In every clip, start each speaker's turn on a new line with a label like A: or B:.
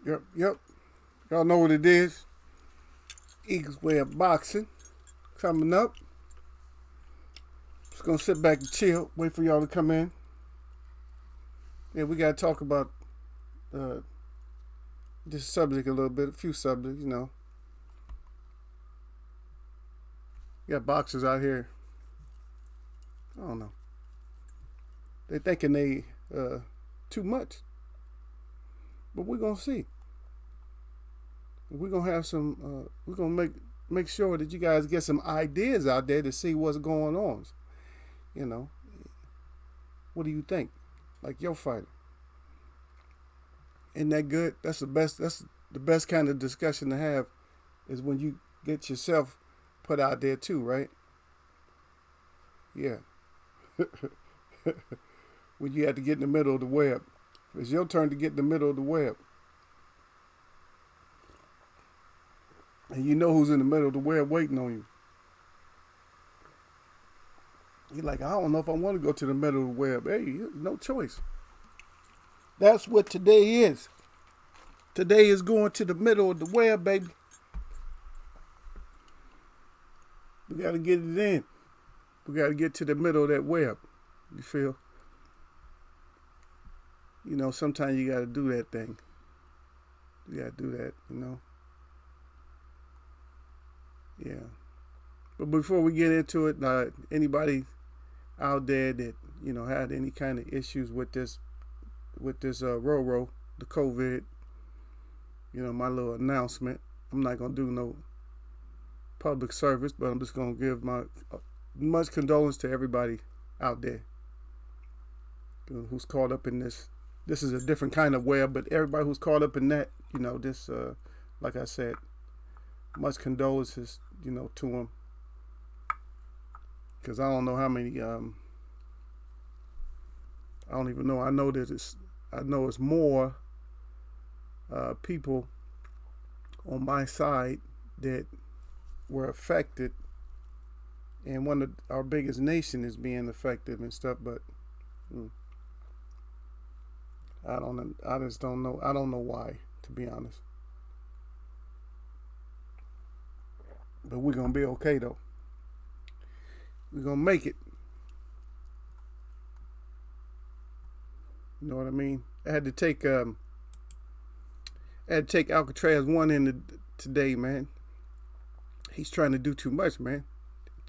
A: Yep. Y'all know what it is. Eagles Way of Boxing coming up. Just gonna sit back and chill, wait for y'all to come in. Yeah, we gotta talk about uh, this subject a little bit, a few subjects, you know. You got boxers out here. I don't know. They thinking they too much, but we're gonna see. We're gonna have some. We're gonna make sure that you guys get some ideas out there to see what's going on. You know, what do you think? Like your fighter, isn't that good? That's the best. That's the best kind of discussion to have, is when you get yourself put out there too, right? Yeah. When you have to get in the middle of the web, it's your turn to get in the middle of the web, and you know who's in the middle of the web waiting on you. You're like, I don't know if I want to go to the middle of the web. Hey, no choice. That's what today is. Today is going to the middle of the web, baby. We got to get it in. We got to get to the middle of that web. You feel? You know, sometimes you got to do that thing. You got to do that, you know. Yeah. But before we get into it, anybody out there that, you know, had any kind of issues with this Roro, the COVID, you know, my little announcement. I'm not going to do no public service, but I'm just going to give my much condolence to everybody out there who's caught up in this. This is a different kind of web, but everybody who's caught up in that, you know, this, like I said, much condolences, you know, to them. Because I don't know how many, I don't even know. I know it's more people on my side that were affected, and one of our biggest nation is being affected and stuff, but I just don't know. I don't know why, to be honest. But we're going to be okay, though. We're going to make it. You know what I mean? I had to take Alcatraz one in today, man. He's trying to do too much, man.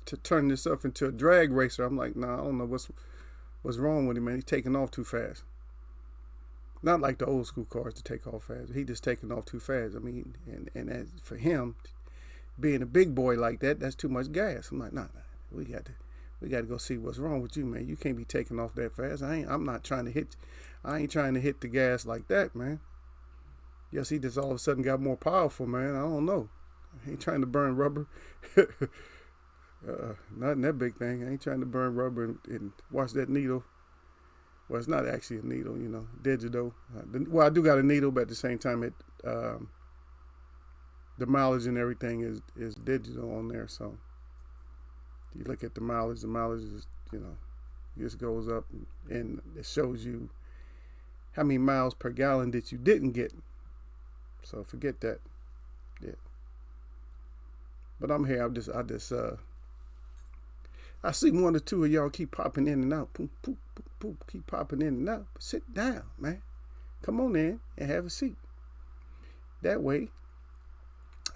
A: To turn this up into a drag racer. I'm like, nah, I don't know what's wrong with him, man. He's taking off too fast. Not like the old school cars to take off fast. He just taking off too fast. I mean, and as for him, being a big boy like that, that's too much gas. I'm like, nah, we got to go see what's wrong with you, man. You can't be taking off that fast. I ain't trying to hit the gas like that, man. Yes, he just all of a sudden got more powerful, man. I don't know. I ain't trying to burn rubber. Not in that big thing. I ain't trying to burn rubber and watch that needle. Well, it's not actually a needle, you know, digital. Well, I do got a needle, but at the same time, the mileage and everything is digital on there. So you look at the mileage is, you know, just goes up and it shows you how many miles per gallon that you didn't get. So forget that. Yeah. But I'm here. I see one or two of y'all keep popping in and out. Poop, poop, poop, poop, keep popping in and out. But sit down, man. Come on in and have a seat. That way,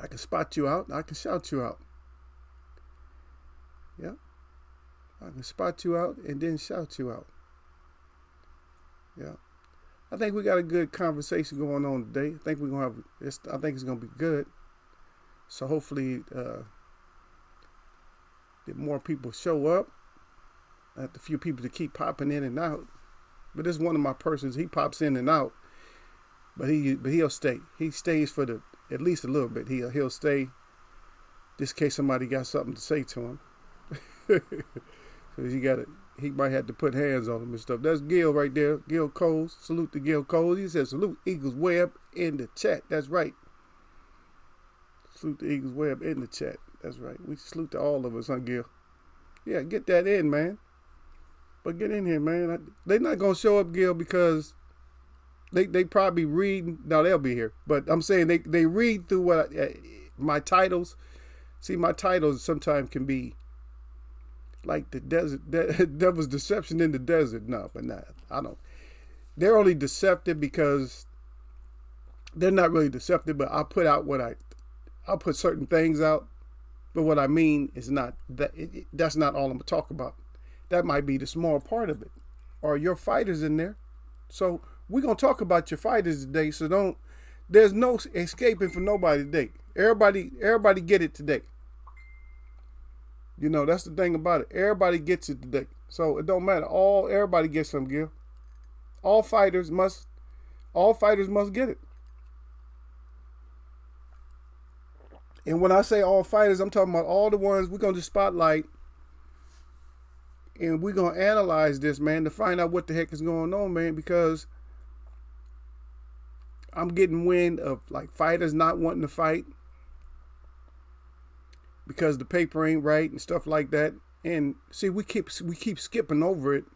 A: I can spot you out. I can shout you out. Yeah. I can spot you out and then shout you out. Yeah. I think we got a good conversation going on today. I think we're gonna I think it's gonna be good. So hopefully, that more people show up. I have a few people to keep popping in and out. But this is one of my persons. He pops in and out, but he'll stay. He stays for at least a little bit. He'll stay, just in case somebody got something to say to him. So he might have to put hands on him and stuff. That's Gil right there. Gil Coles. Salute to Gil Coles. He says salute Eagles Web in the chat. That's right. Salute the Eagles Web in the chat. That's right. We salute to all of us, huh, Gil? Yeah, get that in, man. But get in here, man. They're not going to show up, Gil, because They probably read. No, they'll be here. But I'm saying they read through my titles. See, my titles sometimes can be like the desert. Devil's deception in the desert. No, but not. I don't. They're only deceptive because they're not really deceptive. But I put out I'll put certain things out. But what I mean is not that. That's not all I'm gonna talk about. That might be the small part of it. Or your fighters in there. So we're gonna talk about your fighters today. So don't. There's no escaping for nobody today. Everybody get it today. You know, that's the thing about it. Everybody gets it today. So it don't matter. Everybody gets some, Gil. All fighters must get it. And when I say all fighters, I'm talking about all the ones we're gonna just spotlight, and we're gonna analyze this, man, to find out what the heck is going on, man, because I'm getting wind of like fighters not wanting to fight because the paper ain't right and stuff like that. And see, we keep skipping over it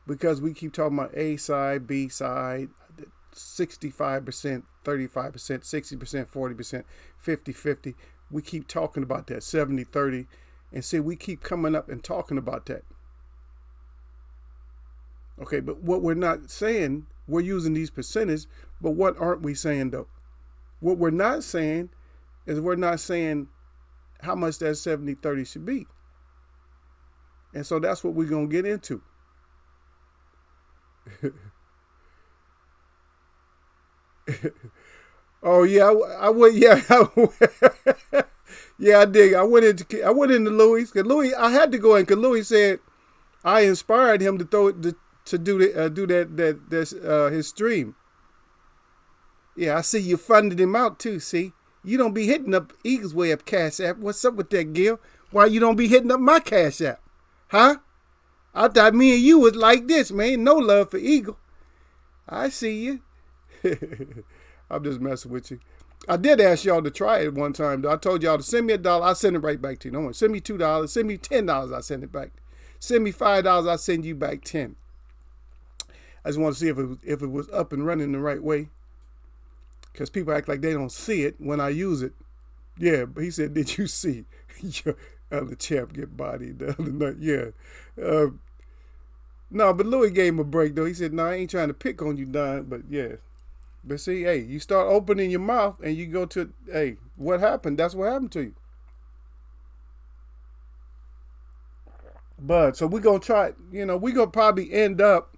A: because we keep talking about A side, B side, 65%, 35%, 60%, 40%, 50-50. We keep talking about that 70-30. And see, we keep coming up and talking about that. Okay, but what we're not saying, we're using these percentages, but what aren't we saying though? What we're not saying is we're not saying how much that 70-30 should be. And so that's what we're going to get into. Oh yeah, I went. Yeah, yeah, I did. I went into Louis because Louis. I had to go in because Louis said I inspired him to do that his stream. Yeah, I see you funded him out too. See, you don't be hitting up Eagles Way up Cash App. What's up with that, Gil? Why you don't be hitting up my Cash App? Huh? I thought me and you was like this, man. No love for Eagle. I see you. I'm just messing with you. I did ask y'all to try it one time, though. I told y'all to send me $1. I send it right back to you. No, send me $2. Send me $10. I send it back. Send me $5. I send you back 10. I just want to see if it was up and running the right way. Because people act like they don't see it when I use it. Yeah, but he said, did you see your other champ get bodied the other night? Yeah. No, but Louis gave him a break, though. He said, no, I ain't trying to pick on you, Don. But, yeah. But see, hey, you start opening your mouth and you go to, hey, what happened? That's what happened to you. But, so we're going to try, we're going to probably end up,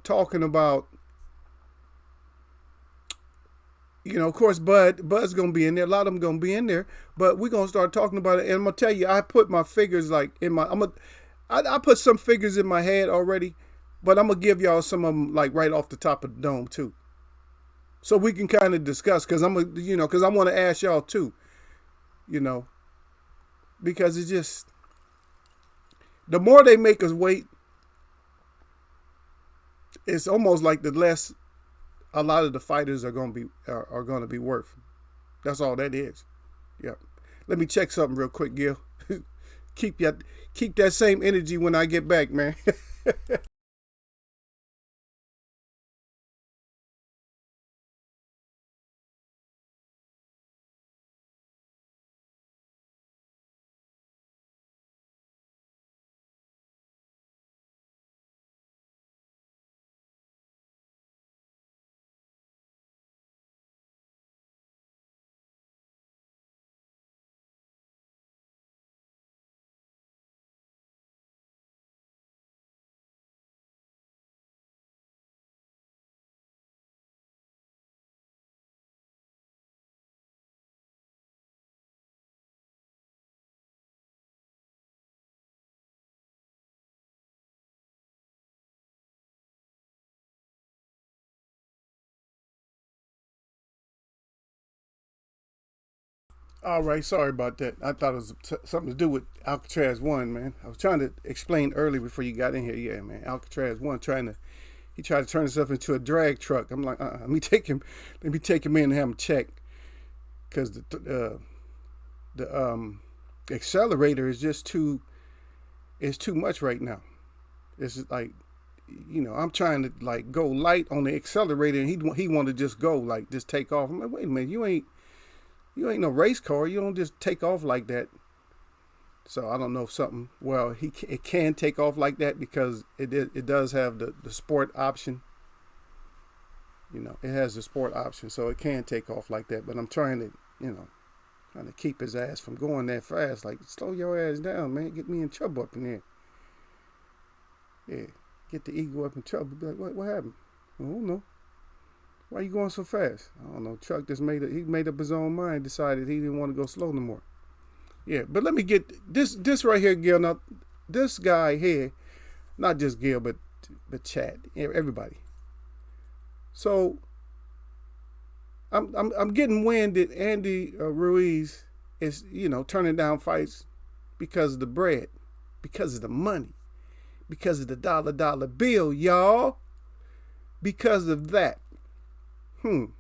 A: talking about, of course, Bud's going to be in there. A lot of them going to be in there. But we're going to start talking about it. And I'm going to tell you, I put my figures like in my, I put some figures in my head already. But I'm going to give y'all some of them like right off the top of the dome too. So we can kind of discuss because because I want to ask y'all too, because it's just, the more they make us wait, it's almost like the less a lot of the fighters are going to be worth. That's all that is. Yeah. Let me check something real quick, Gil. Keep that same energy when I get back, man. All right, sorry about that. I thought it was something to do with Alcatraz 1, man. I was trying to explain earlier before you got in here. Yeah, man, Alcatraz 1 he tried to turn himself into a drag truck. I'm like, let me take him in and have him checked, because the accelerator is just too much right now. It's like I'm trying to like go light on the accelerator, and he want to just go like just take off. I'm like, wait a minute, you ain't no race car. You don't just take off like that. So I don't know if something. Well, it can take off like that because it does have the sport option. It has the sport option, so it can take off like that. But I'm trying to keep his ass from going that fast. Like, slow your ass down, man. Get me in trouble up in there. Yeah, get the ego up in trouble. Be like, what happened? I don't know. Why you going so fast? I don't know. Chuck just made up his own mind. Decided he didn't want to go slow no more. Yeah, but let me get this right here, Gil. Now, this guy here, not just Gil, but Chad, everybody. So, I'm getting wind that Andy Ruiz is turning down fights because of the bread, because of the money, because of the dollar bill, y'all. Because of that. And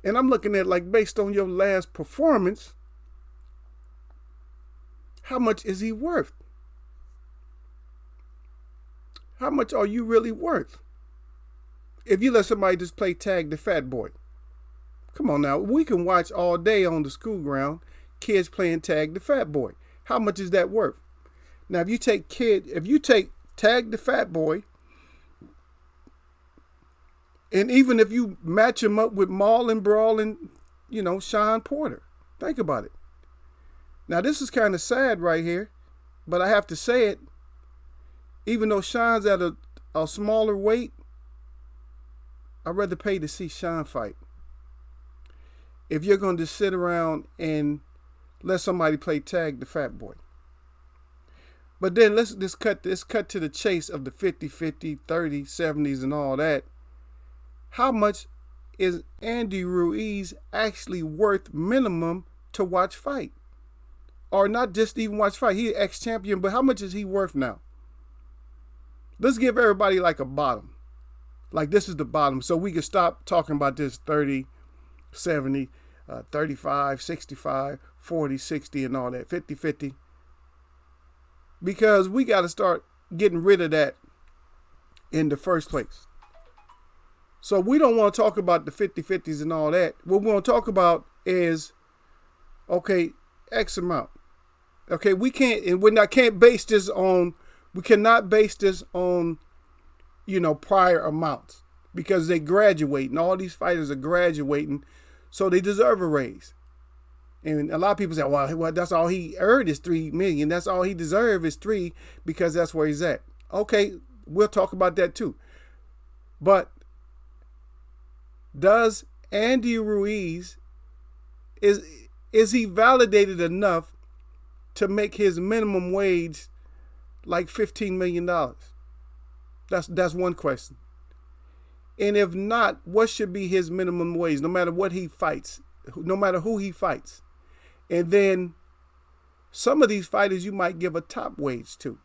A: I'm looking at, like, based on your last performance, how much is he worth? How much are you really worth? If you let somebody just play tag the fat boy. Come on now. We can watch all day on the school ground kids playing tag the fat boy. How much is that worth? Now, if you take tag the fat boy, and even if you match him up with Marlon Brawling, Sean Porter. Think about it. Now, this is kind of sad right here, but I have to say it. Even though Sean's at a smaller weight, I'd rather pay to see Sean fight. If you're going to sit around and let somebody play tag the fat boy. But then let's cut to the chase of the 50-50, 30, 70s and all that. How much is Andy Ruiz actually worth minimum to watch fight? Or not just even watch fight. He's ex-champion, but how much is he worth now? Let's give everybody like a bottom. Like, this is the bottom. So we can stop talking about this 30, 70, 35, 65, 40, 60 and all that. 50-50. Because we got to start getting rid of that in the first place. So we don't want to talk about the 50-50s and all that. What we want to talk about is, okay, X amount. Okay, we cannot base this on prior amounts, because they graduate and all these fighters are graduating, so they deserve a raise. And a lot of people say, well, that's all he earned is $3 million. That's all he deserves is $3 million because that's where he's at. Okay, we'll talk about that too. But does Andy Ruiz, is he validated enough to make his minimum wage like $15 million? That's one question. And if not, what should be his minimum wage, no matter what he fights, no matter who he fights? And then some of these fighters you might give a top wage to,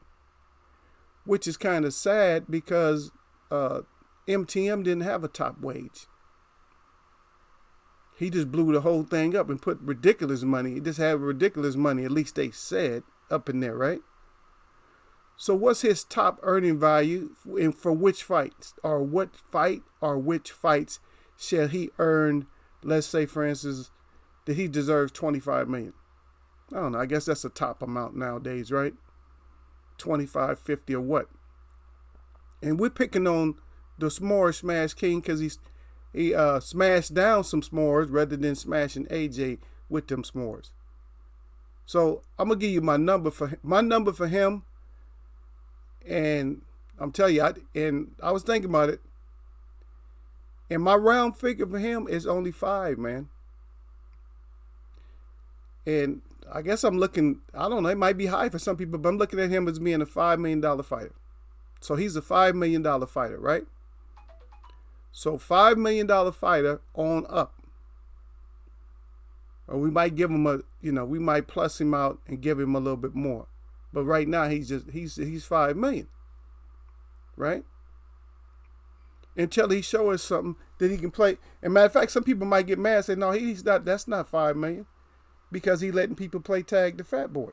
A: which is kind of sad because MTM didn't have a top wage. He just blew the whole thing up and put ridiculous money. He just had ridiculous money, at least they said, up in there, right? So what's his top earning value and for which fights, or what fight or which fights shall he earn? Let's say, for instance, that he deserves $25 million. I don't know. I guess that's a top amount nowadays, right? 25, 50 or what? And we're picking on the s'more smash king because he smashed down some s'mores rather than smashing AJ with them s'mores. So I'm gonna give you my number for him. And I'm telling you, I was thinking about it. And my round figure for him is only 5, man. And I guess I'm looking, I don't know, it might be high for some people, but I'm looking at him as being a $5 million fighter. So he's a $5 million fighter, right? So $5 million fighter on up. Or we might give him we might plus him out and give him a little bit more. But right now he's $5 million. Right? Until he shows us something that he can play. And matter of fact, some people might get mad and say, no, that's not $5 million. Because he letting people play tag the fat boy.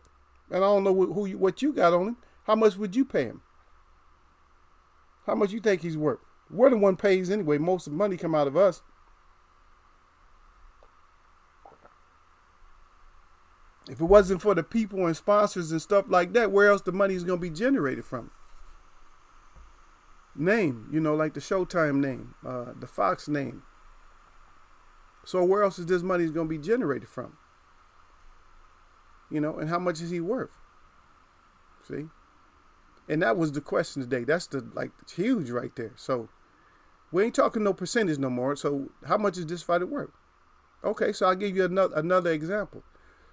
A: And I don't know what you got on him. How much would you pay him? How much you think he's worth? We're the one pays anyway. Most of the money come out of us. If it wasn't for the people and sponsors and stuff like that, where else the money is going to be generated from? Name, like the Showtime name, the Fox name. So where else is this money going to be generated from? And how much is he worth? See? And that was the question today. That's it's huge right there. So we ain't talking no percentage no more. So how much is this fighter worth? Okay, so I'll give you another example.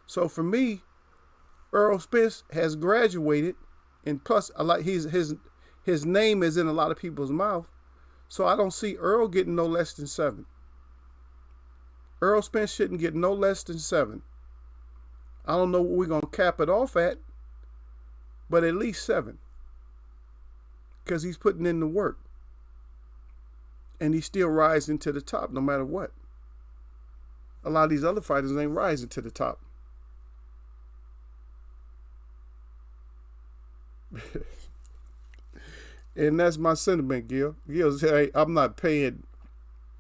A: So for me, Earl Spence has graduated, and plus his name is in a lot of people's mouth. So I don't see Earl getting no less than 7. Earl Spence shouldn't get no less than 7. I don't know what we're going to cap it off at, but at least 7. Because he's putting in the work. And he's still rising to the top no matter what. A lot of these other fighters ain't rising to the top. And that's my sentiment, Gil. Gil said, hey, I'm not paying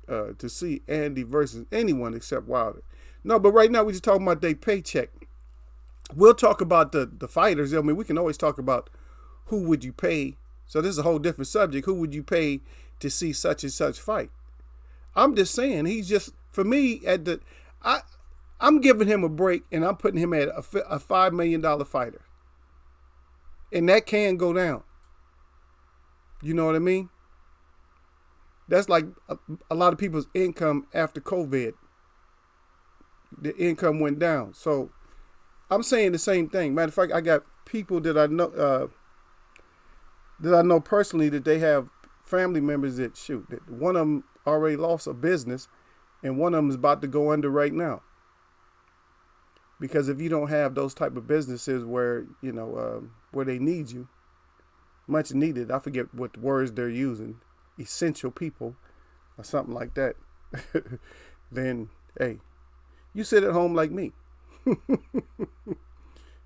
A: to see Andy versus anyone except Wilder. No, but right now we're just talking about their paycheck. We'll talk about the fighters. I mean, we can always talk about who would you pay. So this is a whole different subject. Who would you pay to see such and such fight? I'm just saying, he's just, for me, I'm giving him a break, and I'm putting him at a $5 million fighter. And that can go down. You know what I mean? That's like a lot of people's income after COVID. The income went down. So I'm saying the same thing. Matter of fact, I got people that I know personally that they have family members that that one of them already lost a business, and one of them is about to go under right now. Because if you don't have those type of businesses where where they need you, much needed. I forget what the words they're using, essential people, or something like that. Then hey, you sit at home like me.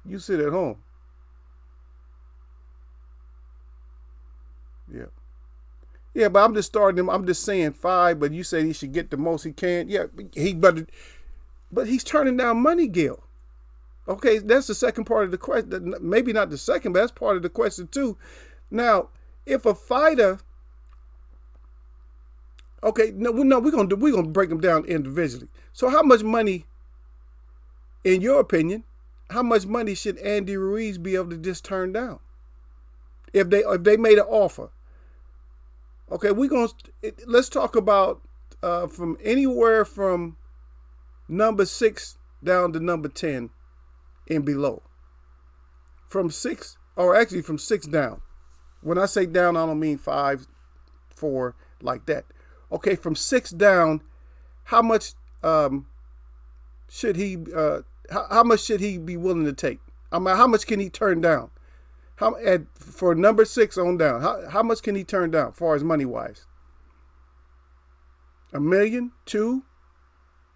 A: You sit at home. Yeah, but I'm just starting him. I'm just saying 5, but you said he should get the most he can. Yeah, but he's turning down money, Gil. Okay, that's the second part of the question. Maybe not the second, but that's part of the question too. Now, if a fighter, okay, no, we're gonna break them down individually. So, how much money, in your opinion, how much money should Andy Ruiz be able to just turn down if they made an offer? Okay, let's talk about from anywhere from number 6 down to number 10 and below. From 6 down. When I say down, I don't mean 5, 4 like that. Okay, from 6 down, how much should he be willing to take? I mean, how much can he turn down? For number 6 on down, how much can he turn down as far as money wise? $1 million, 2?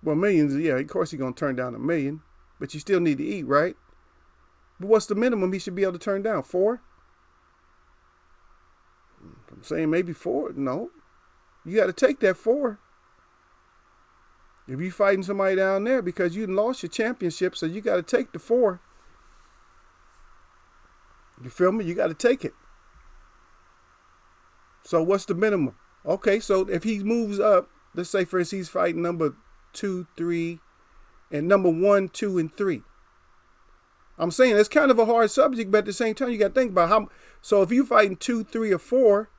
A: Well, millions, yeah, of course he's gonna turn down $1 million, but you still need to eat, right? But what's the minimum he should be able to turn down? 4? I'm saying maybe 4. No, you got to take that 4. If you're fighting somebody down there because you lost your championship, so you got to take the 4. You feel me? You got to take it. So what's the minimum? Okay, so if he moves up, let's say for instance he's fighting number 2, 3, and number 1, 2, and 3. I'm saying it's kind of a hard subject, but at the same time you got to think about how. So if you're fighting 2, 3, or 4,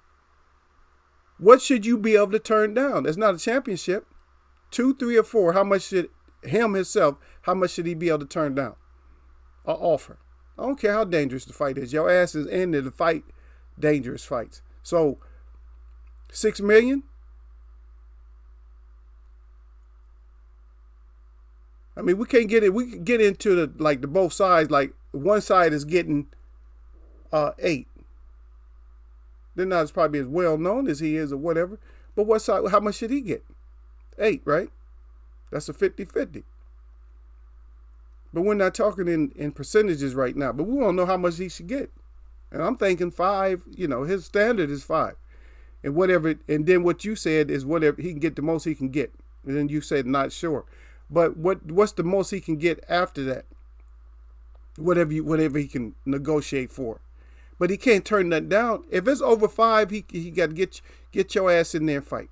A: what should you be able to turn down? That's not a championship. 2, 3, or 4. How much should how much should he be able to turn down or offer? I don't care how dangerous the fight is. Your ass is in there to fight dangerous fights. So, $6 million? I mean, we can't get it. We can get into the both sides. Like one side is getting 8. They're not probably as well known as he is or whatever. But what side? How much should he get? 8, right? That's a 50-50. But we're not talking in percentages right now. But we want to know how much he should get. And I'm thinking 5, his standard is 5. And whatever, and then what you said is whatever he can get, the most he can get. And then you said not sure. But what's the most he can get after that? Whatever he can negotiate for. But he can't turn that down. If it's over 5, he got to get your ass in there and fight.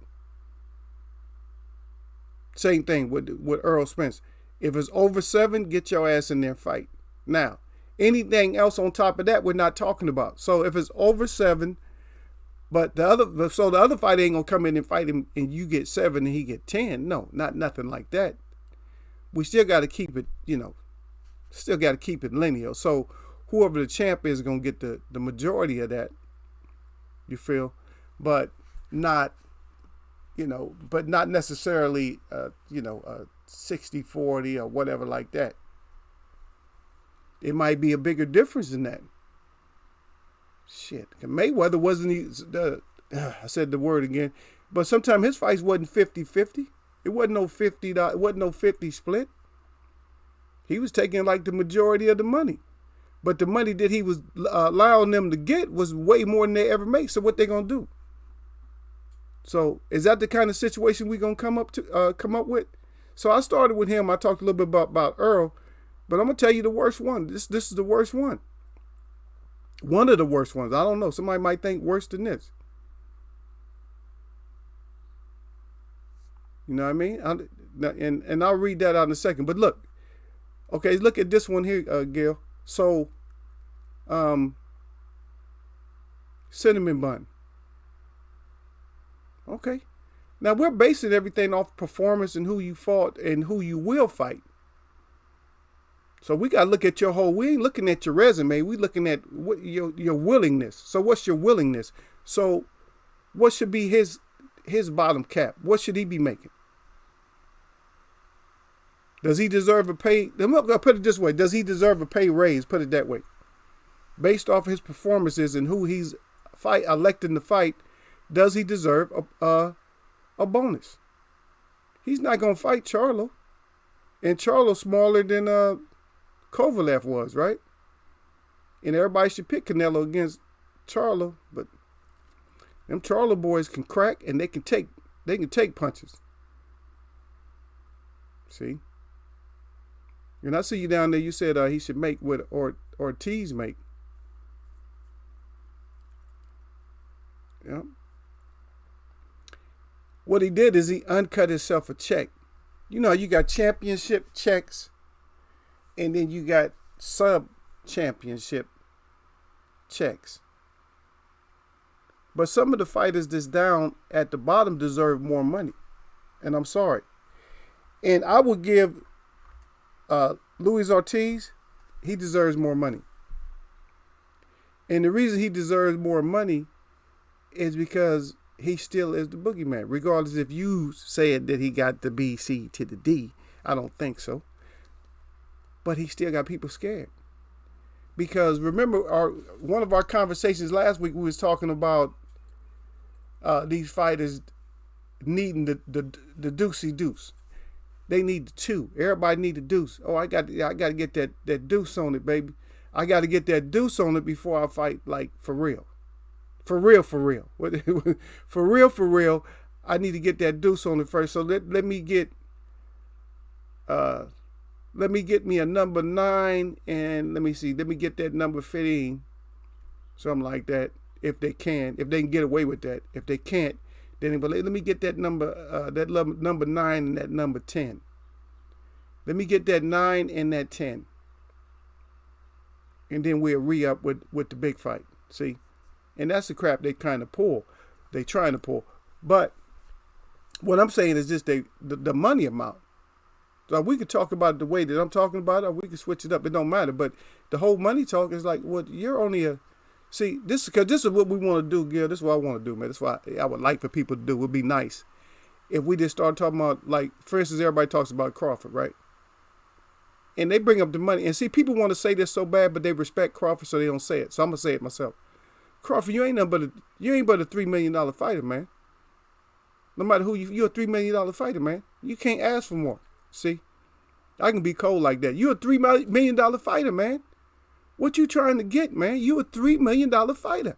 A: Same thing with Earl Spence. If it's over 7, get your ass in there and fight. Now, anything else on top of that, we're not talking about. So if it's over 7, but the other fight ain't gonna come in and fight him, and you get 7 and he get 10. No, not nothing like that. We still got to keep it, still got to keep it linear. So whoever the champ is gonna get the majority of that. You feel, but not necessarily, 60-40 or whatever like that. It might be a bigger difference than that. Shit, Mayweather wasn't, I said the word again, but sometimes his fights wasn't 50-50. It wasn't no 50, it wasn't no 50 split. He was taking like the majority of the money. But the money that he was allowing them to get was way more than they ever make. So what they gonna do? So is that the kind of situation we gonna come up with? So I started with him. I talked a little bit about Earl, but I'm gonna tell you the worst one. This is the worst one. One of the worst ones. I don't know. Somebody might think worse than this. You know what I mean? And I'll read that out in a second. But look, okay, look at this one here, Gail. So, cinnamon bun. Okay. Now we're basing everything off performance and who you fought and who you will fight. So we got to look at your whole, we ain't looking at your resume. We looking at what your willingness. So what's your willingness? So what should be his bottom cap? What should he be making? Does he deserve a pay? I'm going to put it this way. Does he deserve a pay raise? Put it that way. Based off of his performances and who he's electing to fight, does he deserve a bonus? He's not going to fight Charlo. And Charlo's smaller than Kovalev was, right? And everybody should pick Canelo against Charlo, but them Charlo boys can crack and they can take punches. See? And I see you down there, you said he should make what Ortiz make. Yeah. What he did is he uncut himself a check. You got championship checks, and then you got sub-championship checks. But some of the fighters that's down at the bottom deserve more money. And I'm sorry. And I would give Luis Ortiz, he deserves more money. And the reason he deserves more money is because he still is the boogeyman. Regardless if you said that he got the B, C to the D. I don't think so. But he still got people scared. Because remember, one of our conversations last week, we was talking about these fighters needing the deucey deuce. They need the 2. Everybody need the deuce. Oh, I got to get that deuce on it, baby. I got to get that deuce on it before I fight, like, for real. For real. For real. I need to get that deuce on it first. So let me get me a number 9, and let me get that number 15. Something like that. If they can get away with that. If they can't, then let me get that number number 9 and that number 10. Let me get that 9 and that 10. And then we'll re-up with the big fight. See? And that's the crap they kind of pull. They trying to pull. But what I'm saying is just the money amount. So we could talk about it the way that I'm talking about it, or we could switch it up. It don't matter. But the whole money talk is like, well, you're only a... See, this is what we want to do, Gil. This is what I want to do, man. This is what I would like for people to do. It would be nice if we just start talking about, like, for instance, everybody talks about Crawford, right? And they bring up the money. And see, people want to say this so bad, but they respect Crawford, so they don't say it. So I'm going to say it myself. Crawford, you ain't but a $3 million fighter, man. No matter who you're a $3 million fighter, man. You can't ask for more. See? I can be cold like that. You're a $3 million fighter, man. What you trying to get, man? You a $3 million fighter.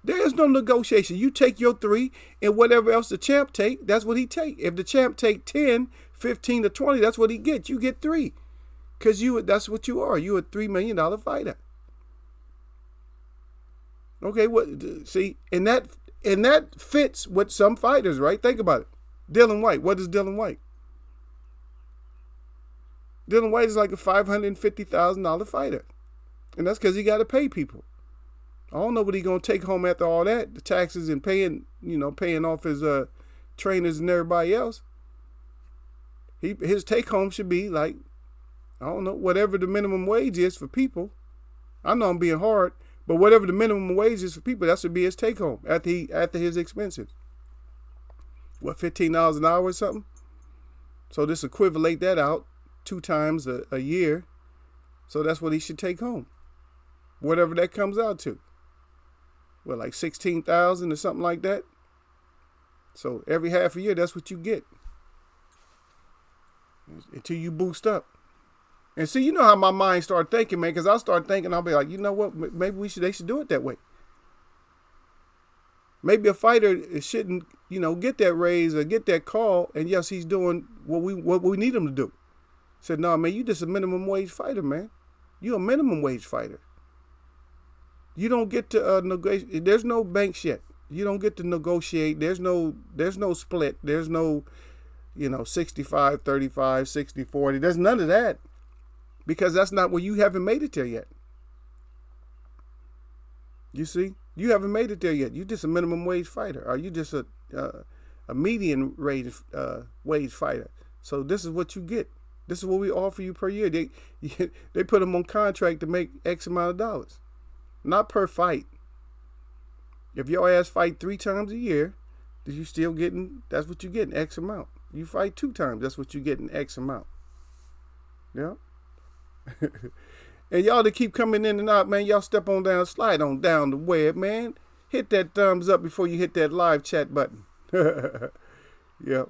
A: There is no negotiation. You take your 3 and whatever else the champ take, that's what he take. If the champ take 10, 15 or 20, that's what he gets. You get 3. Because that's what you are. You a $3 million fighter. Okay, see, and that fits with some fighters, right? Think about it. Dylan White. What is Dylan White? Dylan White is like a $550,000 fighter. And that's because he got to pay people. I don't know what he's going to take home after all that. The taxes and paying off his trainers and everybody else. His take home should be like, I don't know, whatever the minimum wage is for people. I know I'm being hard, but whatever the minimum wage is for people, that should be his take home after his expenses. What, $15 an hour or something? So this equivalent that out 2 times a year. So that's what he should take home. Whatever that comes out to. Well, like 16,000 or something like that. So every half a year, that's what you get. Until you boost up. And see, you know how my mind started thinking, man, because I start thinking, I'll be like, you know what, maybe they should do it that way. Maybe a fighter shouldn't, get that raise or get that call, and yes, he's doing what we need him to do. Said, no, man, you just a minimum wage fighter, man. You a minimum wage fighter. You don't get to negotiate. There's no banks yet. You don't get to negotiate. There's no split. There's no, 65, 35, 60, 40. There's none of that. Because that's not where you haven't made it there yet. You see? You haven't made it there yet. You're just a minimum wage fighter. Or you just a median wage fighter. So this is what you get. This is what we offer you per year. They put them on contract to make X amount of dollars. Not per fight. If your ass fight 3 times a year, you still getting, that's what you're getting, X amount. You fight 2 times, that's what you're getting, X amount. Yeah? And y'all that keep coming in and out, man, y'all step on down, slide on down the web, man. Hit that thumbs up before you hit that live chat button. Yep.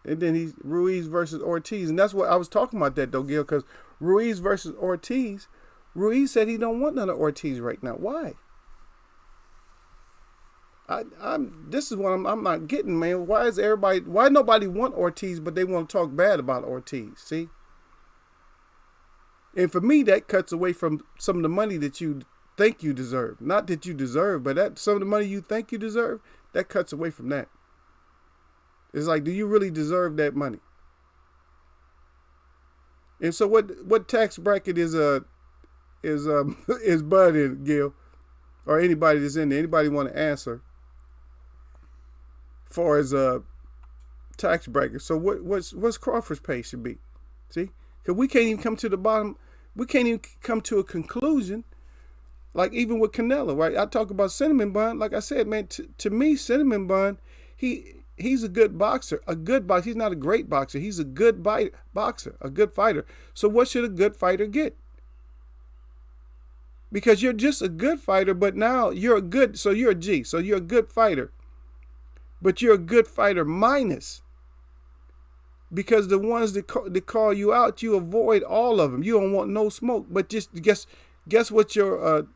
A: And then he's Ruiz versus Ortiz. And that's what I was talking about that, though, Gil, because Ruiz versus Ortiz, Ruiz said he don't want none of Ortiz right now. Why? This is what I'm not getting, man. Why nobody want Ortiz, but they want to talk bad about Ortiz, see? And for me, that cuts away from some of the money that you think you deserve. Not that you deserve, but some of the money you think you deserve, that cuts away from that. It's like, do you really deserve that money? And so what tax bracket is Bud in, Gil? Or anybody that's in there? Anybody want to answer? As far as tax bracket. So what's Crawford's pay should be? See? Because we can't even come to the bottom. We can't even come to a conclusion. Like even with Canelo, right? I talk about Cinnamon Bun. Like I said, man, to me, Cinnamon Bun, he's a good boxer. A good boxer. He's not a great boxer. He's a good boxer, a good fighter. So what should a good fighter get? Because you're just a good fighter, but now you're a good, so you're a G. So you're a good fighter. But you're a good fighter minus. Because the ones that call you out, you avoid all of them. You don't want no smoke. But just guess what your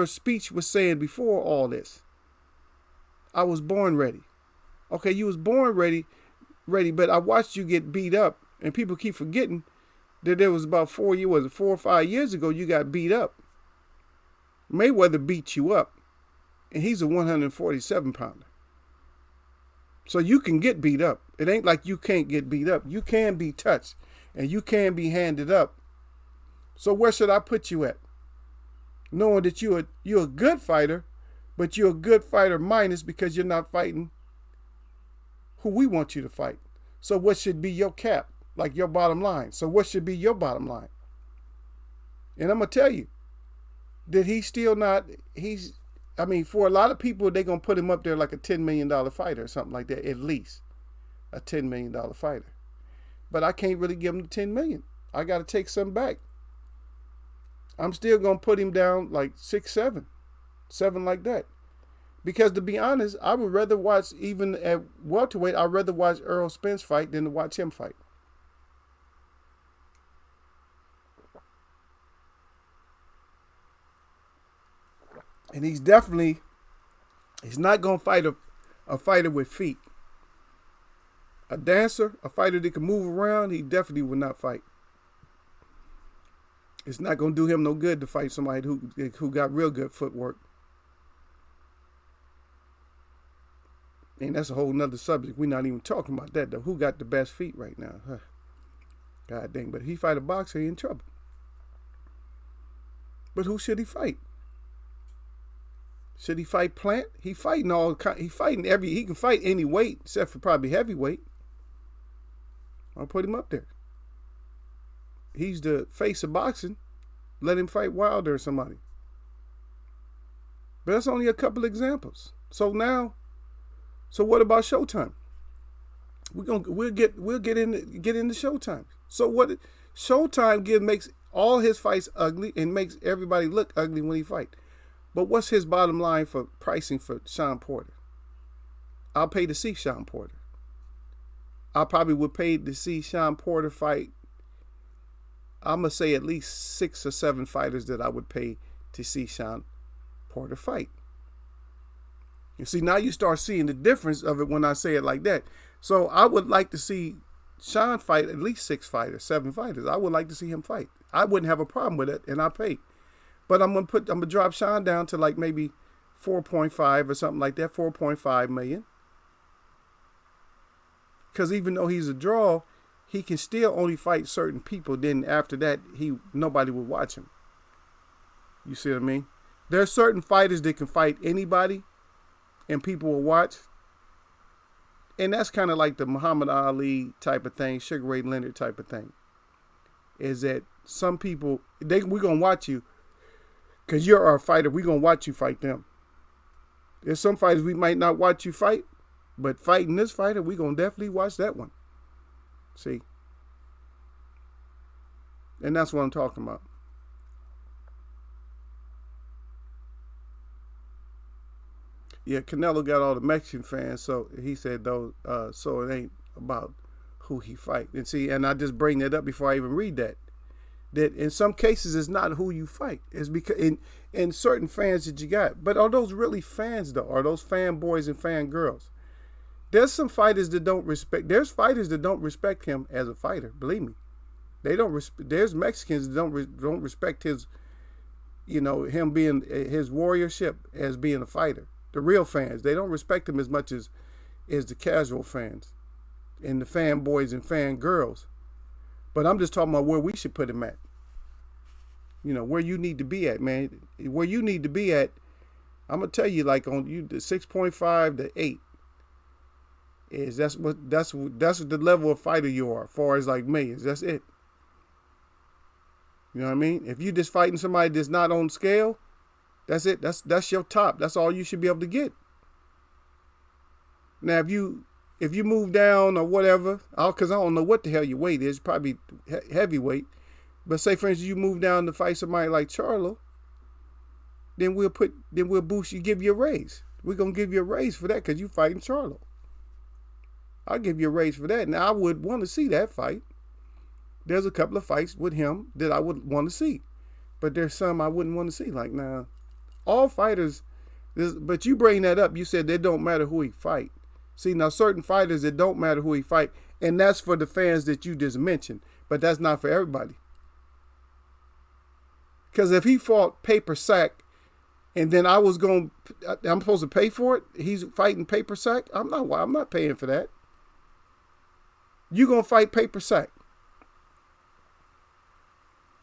A: speech was saying before all this. I was born ready. Okay, you was born ready, but I watched you get beat up, and people keep forgetting that there was about 4 or 5 years ago you got beat up. Mayweather beat you up, and he's a 147 pounder. So you can get beat up. It ain't like you can't get beat up. You can be touched, and you can be handed up. So where should I put you at? Knowing that you're a good fighter, but you're a good fighter minus because you're not fighting who we want you to fight. So what should be your cap, like your bottom line? So what should be your bottom line? And I'm going to tell you that he's still not, for a lot of people, they're going to put him up there like a $10 million fighter or something like that, at least. A $10 million fighter. But I can't really give him the $10 million. I got to take some back. I'm still going to put him down like 6, 7 like that. Because to be honest, I would rather watch, even at welterweight, I'd rather watch Errol Spence fight than to watch him fight. And he's not going to fight a fighter with feet. A dancer, a fighter that can move around, he definitely will not fight. It's not going to do him no good to fight somebody who got real good footwork. And that's a whole nother subject. We're not even talking about that, though. Who got the best feet right now? Huh. God dang, but if he fight a boxer, he in trouble. But who should he fight? Should he fight Plant? He fighting he can fight any weight except for probably heavyweight. I'll put him up there. He's the face of boxing. Let him fight Wilder or somebody. But that's only a couple examples. So what about Showtime? We'll get into Showtime. So what Showtime makes all his fights ugly and makes everybody look ugly when he fight. But what's his bottom line for pricing for Sean Porter? I'll pay to see Sean Porter. I probably would pay to see Sean Porter fight. I'm going to say at least 6 or 7 fighters that I would pay to see Sean Porter fight. You see, now you start seeing the difference of it when I say it like that. So I would like to see Sean fight at least 6 fighters, 7 fighters. I would like to see him fight. I wouldn't have a problem with it, and I pay. But I'm gonna drop Sean down to like maybe 4.5 or something like that, 4.5 million. Because even though he's a draw, he can still only fight certain people. Then after that, nobody will watch him. You see what I mean? There are certain fighters that can fight anybody, and people will watch. And that's kind of like the Muhammad Ali type of thing, Sugar Ray Leonard type of thing. Is that some people, we're going to watch you because you're our fighter. We're going to watch you fight them. There's some fighters we might not watch you fight, but fighting this fighter, we're going to definitely watch that one. See? And that's what I'm talking about. Yeah, Canelo got all the Mexican fans, so he said though, so it ain't about who he fight. And see, and I just bring that up before I even read that. That in some cases it's not who you fight. It's because in certain fans that you got. But are those really fans though? Are those fanboys and fangirls? There's some fighters that don't respect. There's fighters that don't respect him as a fighter. Believe me, they don't. There's Mexicans that don't respect his, him being his warriorship as being a fighter. The real fans, they don't respect him as much as the casual fans and the fanboys and fangirls. But I'm just talking about where we should put him at. Where you need to be at, man. Where you need to be at, I'm gonna tell you, like on you, the 6.5 to 8 is that's what the level of fighter you are, as far as like millions. That's it. You know what I mean? If you just fighting somebody that's not on scale, that's it. That's your top. That's all you should be able to get. Now, if you move down or whatever, because I don't know what the hell your weight is, probably heavyweight. But say, for instance, you move down to fight somebody like Charlo, then we'll boost you, give you a raise. We're gonna give you a raise for that because you fighting Charlo. I'll give you a raise for that. Now I would want to see that fight. There's a couple of fights with him that I would want to see, but there's some I wouldn't want to see. Like now. All fighters, but you bring that up. You said it don't matter who he fight. See, now certain fighters, it don't matter who he fight. And that's for the fans that you just mentioned. But that's not for everybody. Because if he fought Paper Sack and then I'm supposed to pay for it, he's fighting Paper Sack, I'm not paying for that. You're going to fight Paper Sack.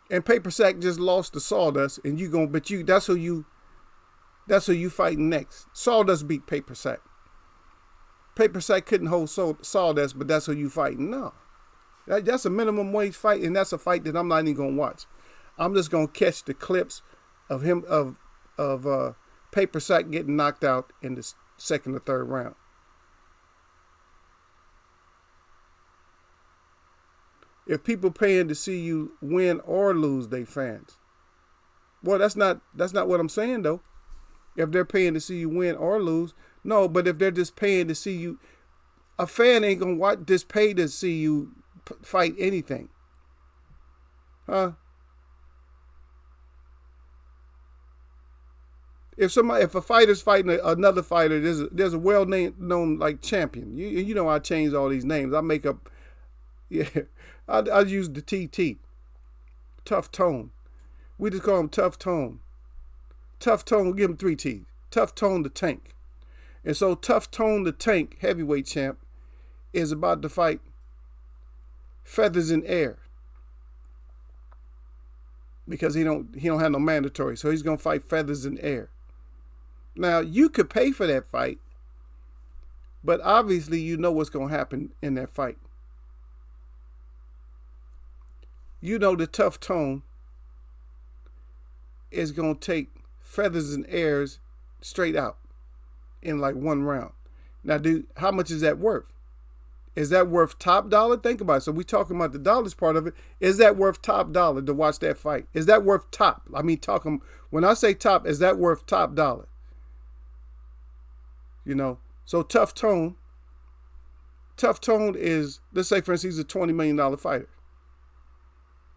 A: And Paper Sack just lost to Sawdust, and that's who you fighting next. Sawdust beat Paper Sack. Paper Sack couldn't hold Sawdust, but that's who you fighting. No. That's a minimum wage fight, and that's a fight that I'm not even going to watch. I'm just going to catch the clips of him, of Paper Sack getting knocked out in the second or third round. If people paying to see you win or lose, they fans. Well, that's not what I'm saying, though. If they're paying to see you win or lose. No, but if they're just paying to see you, a fan ain't going to just pay to see you fight anything. Huh? If a fighter's fighting another fighter, there's a well known like champion. You know I change all these names. I make up, yeah. I use the TT, Tough Tone. We just call him Tough Tone. Tough Tone, we'll give him 3 T's. Tough Tone the Tank. And so Tough Tone the Tank, heavyweight champ, is about to fight Feathers in Air. Because he don't have no mandatory. So he's gonna fight Feathers in Air. Now you could pay for that fight, but obviously you know what's gonna happen in that fight. You know the Tough Tone is gonna take Feathers in Airs straight out in like 1 round. Now, how much is that worth? Is that worth top dollar? Think about it. So we talking about the dollars part of it. Is that worth top dollar to watch that fight? Is that worth top? I mean, when I say top, is that worth top dollar? You know, so Tough Tone is, let's say for instance, he's a $20 million fighter.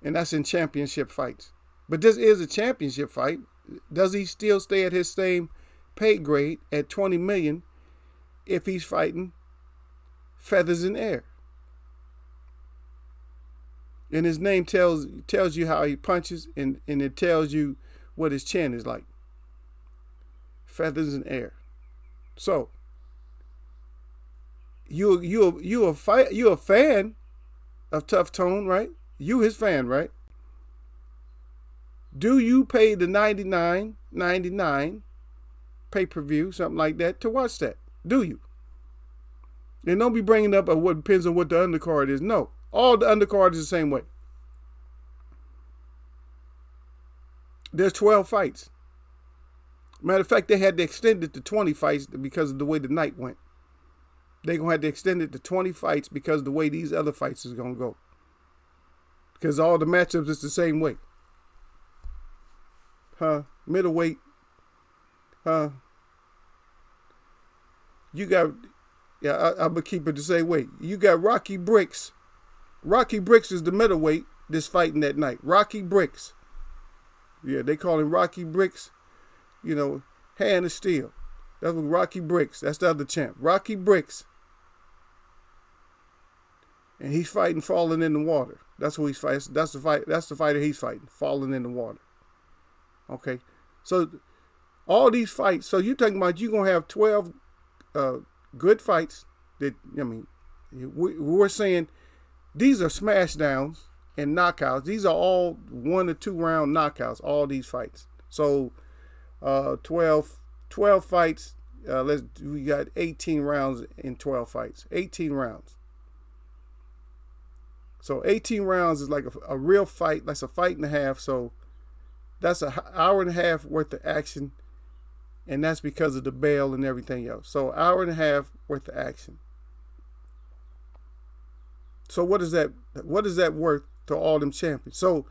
A: And that's in championship fights. But this is a championship fight. Does he still stay at his same pay grade at $20 million if he's fighting Feathers in Air? And his name tells you how he punches, and it tells you what his chin is like. Feathers in Air. So you a fan of Tough Tone, right? You his fan, right? Do you pay the $99.99 pay-per-view, something like that, to watch that? Do you? And don't be bringing up what depends on what the undercard is. No, all the undercard is the same way. There's 12 fights. Matter of fact, they had to extend it to 20 fights because of the way the night went. They're going to have to extend it to 20 fights because of the way these other fights is going to go. Because all the matchups is the same way. Middleweight. You got, I'm going to keep it the same way. You got Rocky Bricks. Rocky Bricks is the middleweight that's fighting that night. Rocky Bricks. Yeah, they call him Rocky Bricks. You know, hand of steel. That's what Rocky Bricks. That's the other champ. Rocky Bricks. And he's fighting falling in the water. That's who he's fighting. That's the fighter he's fighting. Falling in the water. Okay. So all these fights. So you're talking about you're gonna have 12 good fights. That we're saying these are smash downs and knockouts. These are all 1 or 2 round knockouts. All these fights. So 12 fights. We got 18 rounds in 12 fights. 18 rounds. So 18 rounds is like a real fight. That's a fight and a half. So that's an hour and a half worth of action. And that's because of the bail and everything else. So hour and a half worth of action. So what is that worth to all them champions? So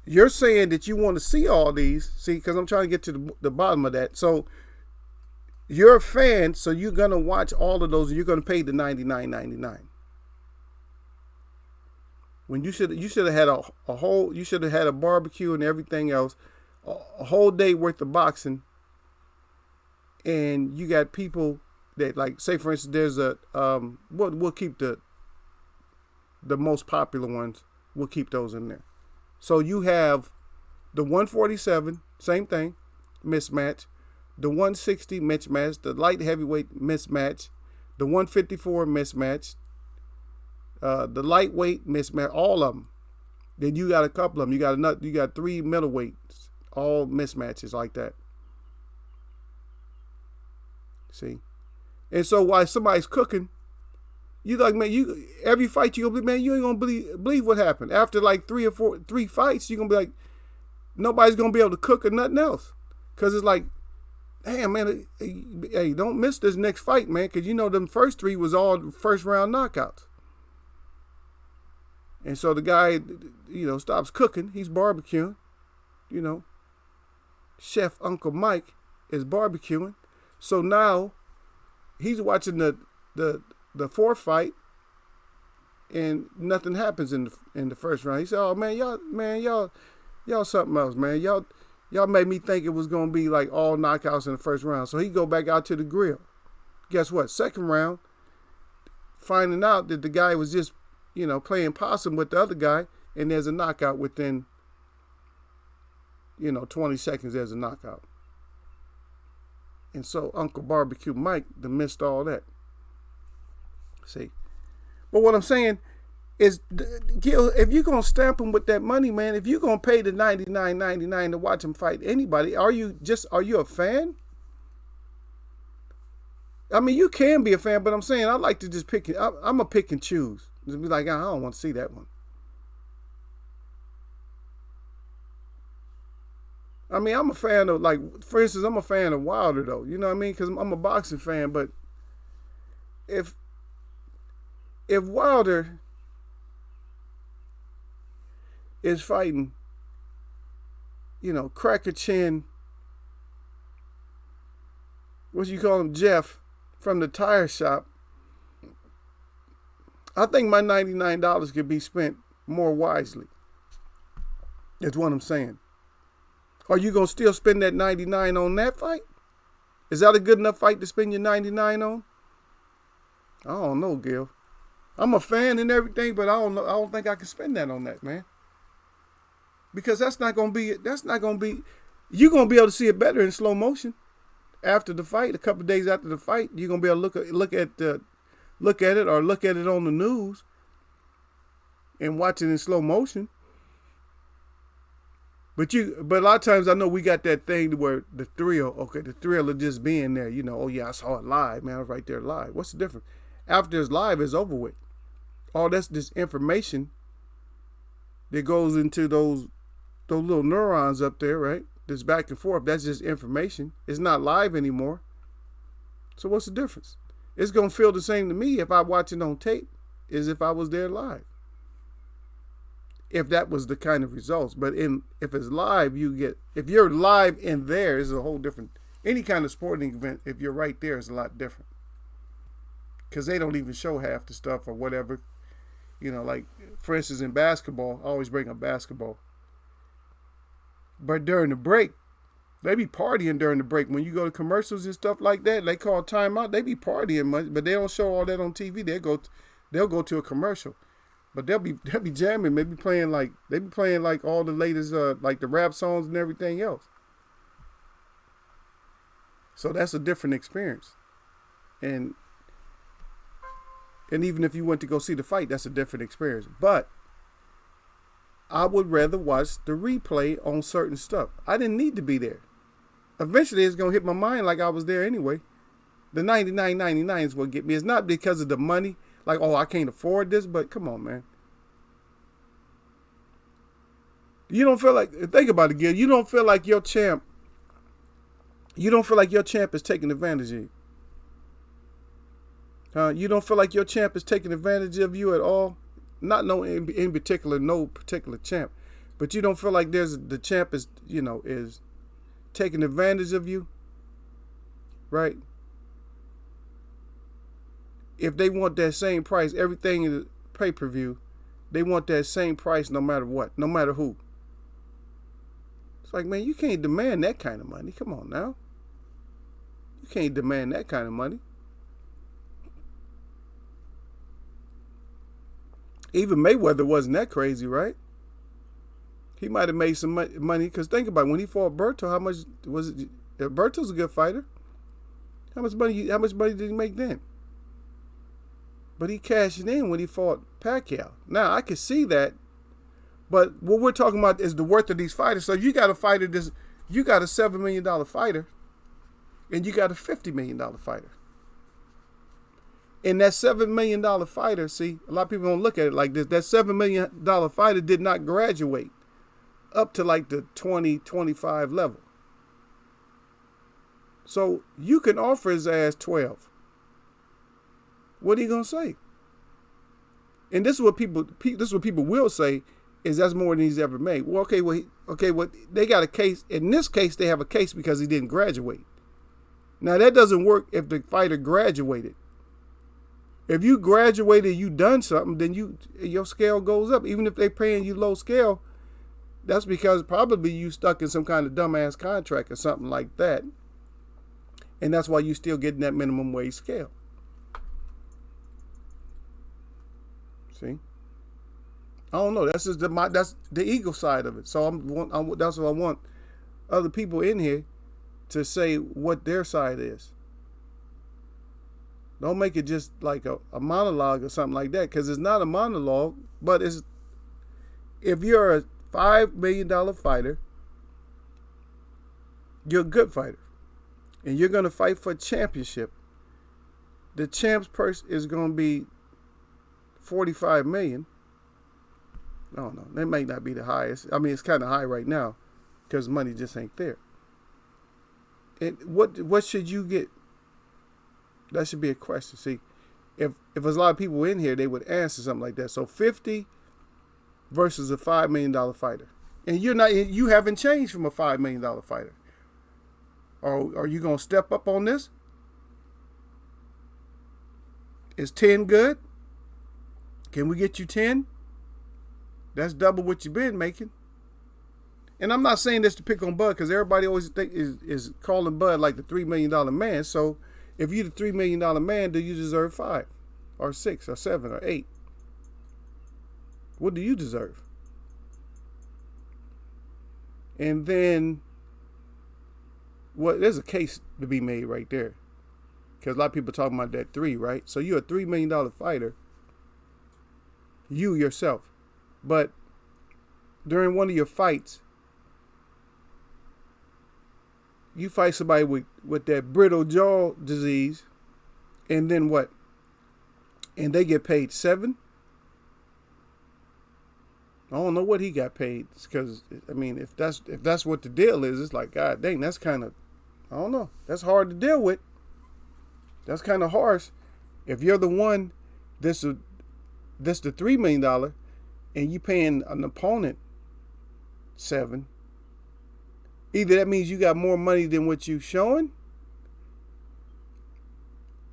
A: you're saying that you want to see all these. See, because I'm trying to get to the bottom of that. So you're a fan, so you're going to watch all of those and you're going to pay the $99.99. When you should have had you should have had a barbecue and everything else, a whole day worth of boxing, and you got people that, like, say for instance, there's we'll keep the most popular ones. We'll keep those in there. So you have the 147, same thing, mismatch. The 160 mismatch. The light heavyweight mismatch. The 154 mismatch. The lightweight mismatch, all of them. Then you got a couple of them. You got 3 middleweights, all mismatches like that. See, and so while somebody's cooking, you like, man, every fight you gonna be, man, you ain't gonna believe what happened after like 3 fights. You gonna be like, nobody's gonna be able to cook or nothing else, cause it's like, damn, man, hey, don't miss this next fight, man, cause you know them first 3 was all first round knockouts. And so the guy, stops cooking. He's barbecuing. Chef Uncle Mike is barbecuing. So now he's watching the 4th fight, and nothing happens in the first round. He said, "Oh man, y'all something else, man. Y'all Y'all made me think it was going to be like all knockouts in the first round. So he go back out to the grill. Guess what? Second round, finding out that the guy was just, playing possum with the other guy, and there's a knockout within, 20 seconds, there's a knockout. And so Uncle Barbecue Mike missed all that. See? But what I'm saying is, Gil, if you're going to stamp him with that money, man, if you're going to pay the $99.99 to watch him fight anybody, are you a fan? I mean, you can be a fan, but I'm saying I like to just pick it. I'm a pick and choose. Just be like, I don't want to see that one. I mean, I'm a fan of, like, for instance, I'm a fan of Wilder, though. You know what I mean? Because I'm a boxing fan, but if Wilder is fighting, cracker chin, what you call him, Jeff, from the tire shop, I think my $99 could be spent more wisely. That's what I'm saying. Are you going to still spend that $99 on that fight? Is that a good enough fight to spend your $99 on? I don't know, Gil. I'm a fan and everything, but I don't know. I don't think I can spend that on that, man. Because you're going to be able to see it better in slow motion after the fight. A couple of days after the fight, you're going to be able to look at it or look at it on the news and watch it in slow motion. But a lot of times I know we got that thing where the thrill of just being there, oh yeah, I saw it live, man, I was right there live. What's the difference? After it's live, it's over with. All that's this information that goes into those little neurons up there, right? This back and forth, that's just information. It's not live anymore. So what's the difference? It's going to feel the same to me if I watch it on tape as if I was there live. If that was the kind of results. But if it's live, if you're live in there, it's a whole different, any kind of sporting event, if you're right there, is a lot different. Because they don't even show half the stuff or whatever. Like, for instance, in basketball, I always bring up basketball. But during the break, they be partying during the break. When you go to commercials and stuff like that, they call timeout, they be partying much, but they don't show all that on TV. They'll go to a commercial. But they'll be jamming. They be playing like all the latest like the rap songs and everything else. So that's a different experience. And even if you went to go see the fight, that's a different experience. But I would rather watch the replay on certain stuff. I didn't need to be there. Eventually it's gonna hit my mind like I was there anyway. The $99.99 is what get me. It's not because of the money. Like, oh, I can't afford this, but come on, man. You don't feel like, think about it, Gil. You don't feel like your champ is taking advantage of you. You don't feel like your champ is taking advantage of you at all? Not in particular, no particular champ. But you don't feel like the champ is taking advantage of you, right? If they want that same price, everything in the pay-per-view, they want that same price no matter what, no matter who. It's like, man, you can't demand that kind of money. Come on now. You can't demand that kind of money. Even Mayweather wasn't that crazy, right? He might have made some money, because think about it, when he fought Berto, how much was it? Berto's a good fighter. How much money did he make then? But he cashed it in when he fought Pacquiao. Now, I can see that, but what we're talking about is the worth of these fighters. So you got a fighter, you got a $7 million fighter, and you got a $50 million fighter. And that $7 million fighter, see, a lot of people don't look at it like this. That $7 million fighter did not graduate up to like the 20, 25 level. So you can offer his ass 12. What are you gonna say? And this is what people will say is that's more than he's ever made. Well, well, they got a case. In this case, they have a case because he didn't graduate. Now that doesn't work if the fighter graduated. If you graduated, you done something, then your scale goes up. Even if they're paying you low scale, that's because probably you stuck in some kind of dumbass contract or something like that. And that's why you still getting that minimum wage scale. See? I don't know. That's just that's the ego side of it. So that's what I want other people in here to say what their side is. Don't make it just like a monologue or something like that, because it's not a monologue, but it's, if you're a $5 million fighter, you're a good fighter, and you're going to fight for a championship. The champ's purse is going to be $45 million. I don't know. That may not be the highest. I mean, it's kind of high right now because money just ain't there. And what should you get? That should be a question. See, if there's a lot of people in here, they would answer something like that. So 50 versus a $5 million fighter, and you haven't changed from a $5 million fighter. Are you gonna step up on this? Is 10 good? Can we get you 10? That's double what you've been making. And I'm not saying this to pick on Bud, because everybody always is calling Bud like the $3 million man. So if you're the $3 million man, do you deserve 5 or 6 or 7 or 8? What do you deserve? And then there's a case to be made right there, because a lot of people talking about that 3, right? So you're a $3 million fighter, you yourself, but during one of your fights, you fight somebody with that brittle jaw disease, and then what? And they get paid 7? I don't know what he got paid, because I mean, if that's what the deal is, it's like, God dang, that's kind of, I don't know, that's hard to deal with. That's kind of harsh. If you're the one that's the $3 million, and you paying an opponent 7. Either that means you got more money than what you showing,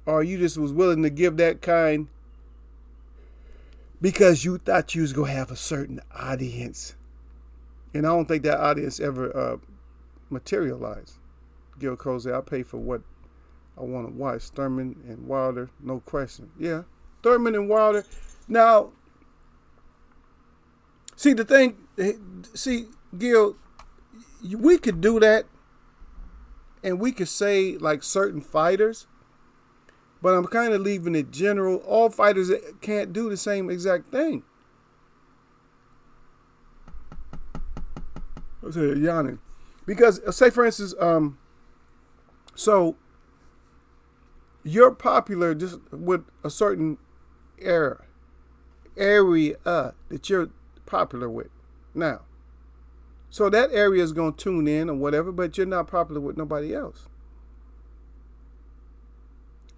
A: or you just was willing to give that kind because you thought you was going to have a certain audience. And I don't think that audience ever materialized. Gil Cole said, I'll pay for what I want to watch. Thurman and Wilder, no question. Yeah, Thurman and Wilder. Now, see, Gil, we could do that, and we could say like certain fighters, but I'm kind of leaving it general. All fighters can't do the same exact thing. I was yawning. Because, say for instance, so you're popular just with a certain area that you're popular with now. So that area is going to tune in or whatever, but you're not popular with nobody else.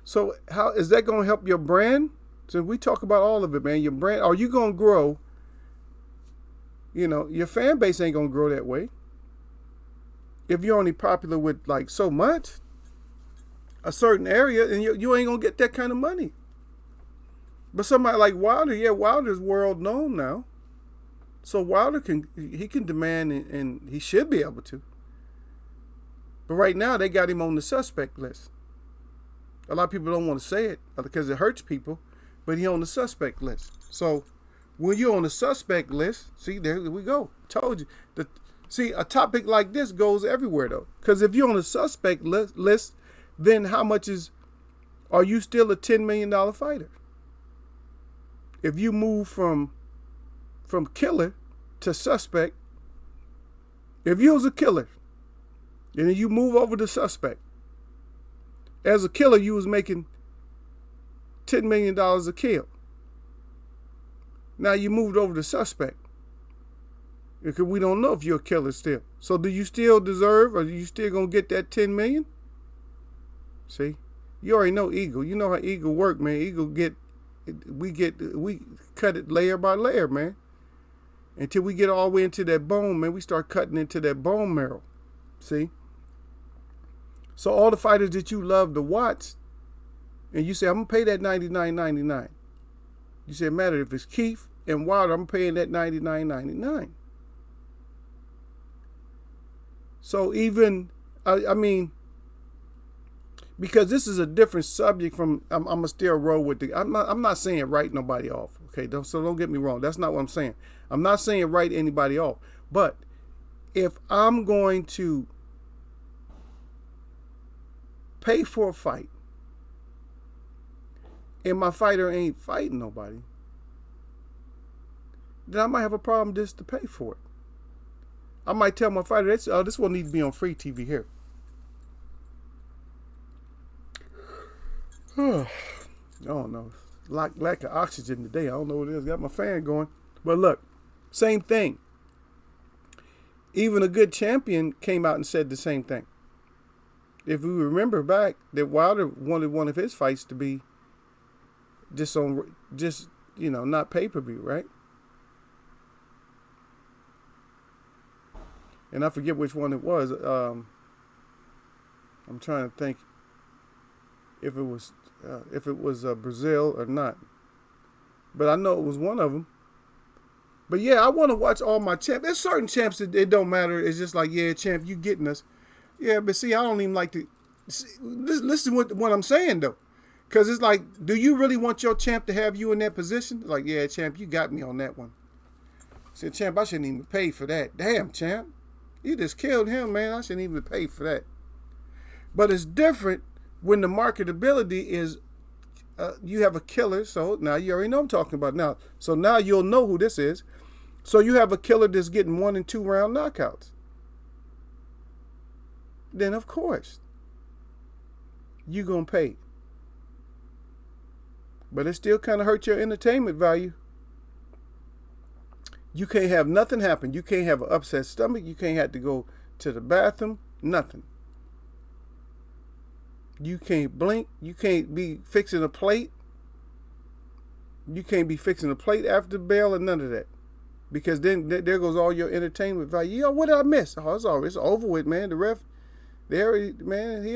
A: So how is that going to help your brand? So we talk about all of it, man. Your brand, are you going to grow? You know, your fan base ain't going to grow that way. If you're only popular with like so much, a certain area, and you ain't going to get that kind of money. But somebody like Wilder, yeah, Wilder's world known now. So Wilder can demand, and he should be able to. But right now they got him on the suspect list. A lot of people don't want to say it because it hurts people, but he's on the suspect list. So when you're on the suspect list, see, there we go. Told you. See, a topic like this goes everywhere though, because if you're on the suspect list, then are you still a $10 million fighter? If you move from killer to suspect, if you was a killer and then you move over to suspect, as a killer you was making $10 million a kill. Now you moved over to suspect, because we don't know if you're a killer still. So do you still deserve, or are you still gonna get that 10 million? See, you already know Eagle. You know how Eagle work, man. Eagle we cut it layer by layer, man. Until we get all the way into that bone, man, we start cutting into that bone marrow. See? So all the fighters that you love to watch, and you say, I'm going to pay that $99.99. You say, it matter if it's Keith and Wilder, I'm paying that $99.99. So even, I mean, because this is a different subject from, I'm gonna still roll with the. I'm not saying write nobody off. Okay, don't get me wrong. That's not what I'm saying. I'm not saying write anybody off. But if I'm going to pay for a fight and my fighter ain't fighting nobody, then I might have a problem just to pay for it. I might tell my fighter, this one needs to be on free TV here. I don't know. Lack of oxygen today. I don't know what it is. Got my fan going. But look, same thing. Even a good champion came out and said the same thing. If we remember back, that Wilder wanted one of his fights to be just not pay-per-view, right? And I forget which one it was. I'm trying to think if it was Brazil or not. But I know it was one of them. But yeah, I want to watch all my champs. There's certain champs that it don't matter. It's just like, yeah, champ, you getting us. Yeah, but see, I don't even like to listen to what I'm saying though, because it's like, do you really want your champ to have you in that position? It's like, yeah, champ, you got me on that one. I said, champ, I shouldn't even pay for that. Damn, champ, you just killed him, man. I shouldn't even pay for that. But it's different when the marketability is, you have a killer. So now you already know what I'm talking about now. So now you'll know who this is. So you have a killer that's getting 1 and 2 round knockouts. Then of course you're going to pay. But it still kind of hurts your entertainment value. You can't have nothing happen. You can't have an upset stomach. You can't have to go to the bathroom. Nothing. You can't blink. You can't be fixing a plate. You can't be fixing a plate after the bell or none of that. Because then there goes all your entertainment value. Yo, what did I miss? Oh, it's over with, man. The ref, he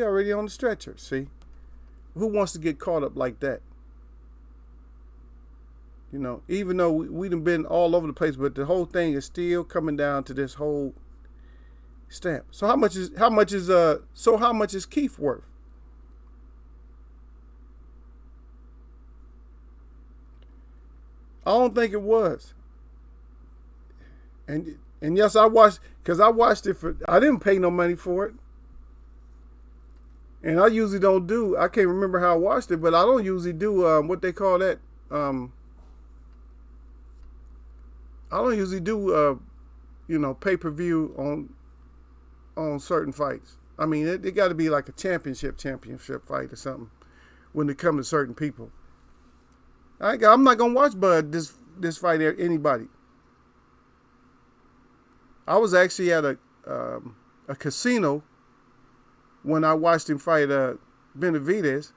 A: already on the stretcher. See? Who wants to get caught up like that? You know, even though we done been all over the place, but the whole thing is still coming down to this whole stamp. So how much is Keith worth? I don't think it was. And yes, I watched it I didn't pay no money for it. And I usually don't do, I can't remember how I watched it, but I don't usually do what they call that. I don't usually do pay-per-view on certain fights. I mean, it got to be like a championship fight or something when it comes to certain people. I'm not gonna watch Bud this fight anybody. I was actually at a casino when I watched him fight Benavidez,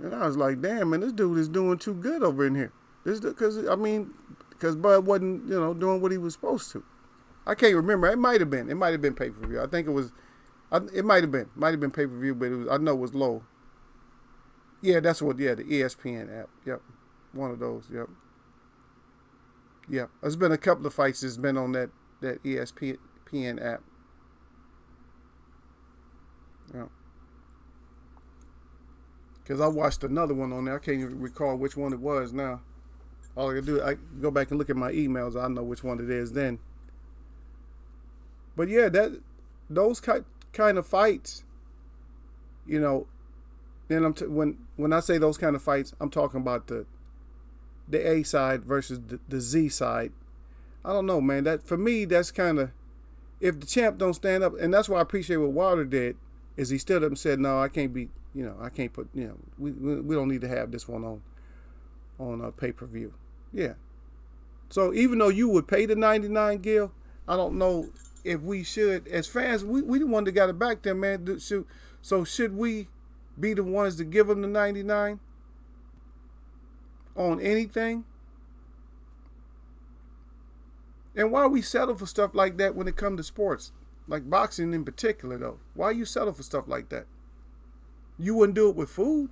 A: and I was like, "Damn, man, this dude is doing too good over in here." Because Bud wasn't doing what he was supposed to. I can't remember. It might have been pay-per-view. I think it was. It might have been pay-per-view, but I know it was low. Yeah, that's what. Yeah, the ESPN app. Yep, one of those. Yep. There's been a couple of fights that's been on that ESPN app. Yeah. Because I watched another one on there. I can't even recall which one it was now. All I can do, I go back and look at my emails. I know which one it is then. But yeah, those kind of fights, then when I say those kind of fights, I'm talking about the A side versus the Z side. I don't know, man. That for me, that's kind of, if the champ don't stand up, and that's why I appreciate what Wilder did, is he stood up and said, "No, I can't be, I can't put, we don't need to have this one on a pay-per-view." Yeah. So even though you would pay the $99, Gil, I don't know if we should, as fans, we the one that got it back there, man. So should we be the ones to give them the $99 on anything? And why we settle for stuff like that when it comes to sports, like boxing in particular, though? Why you settle for stuff like that? You wouldn't do it with food.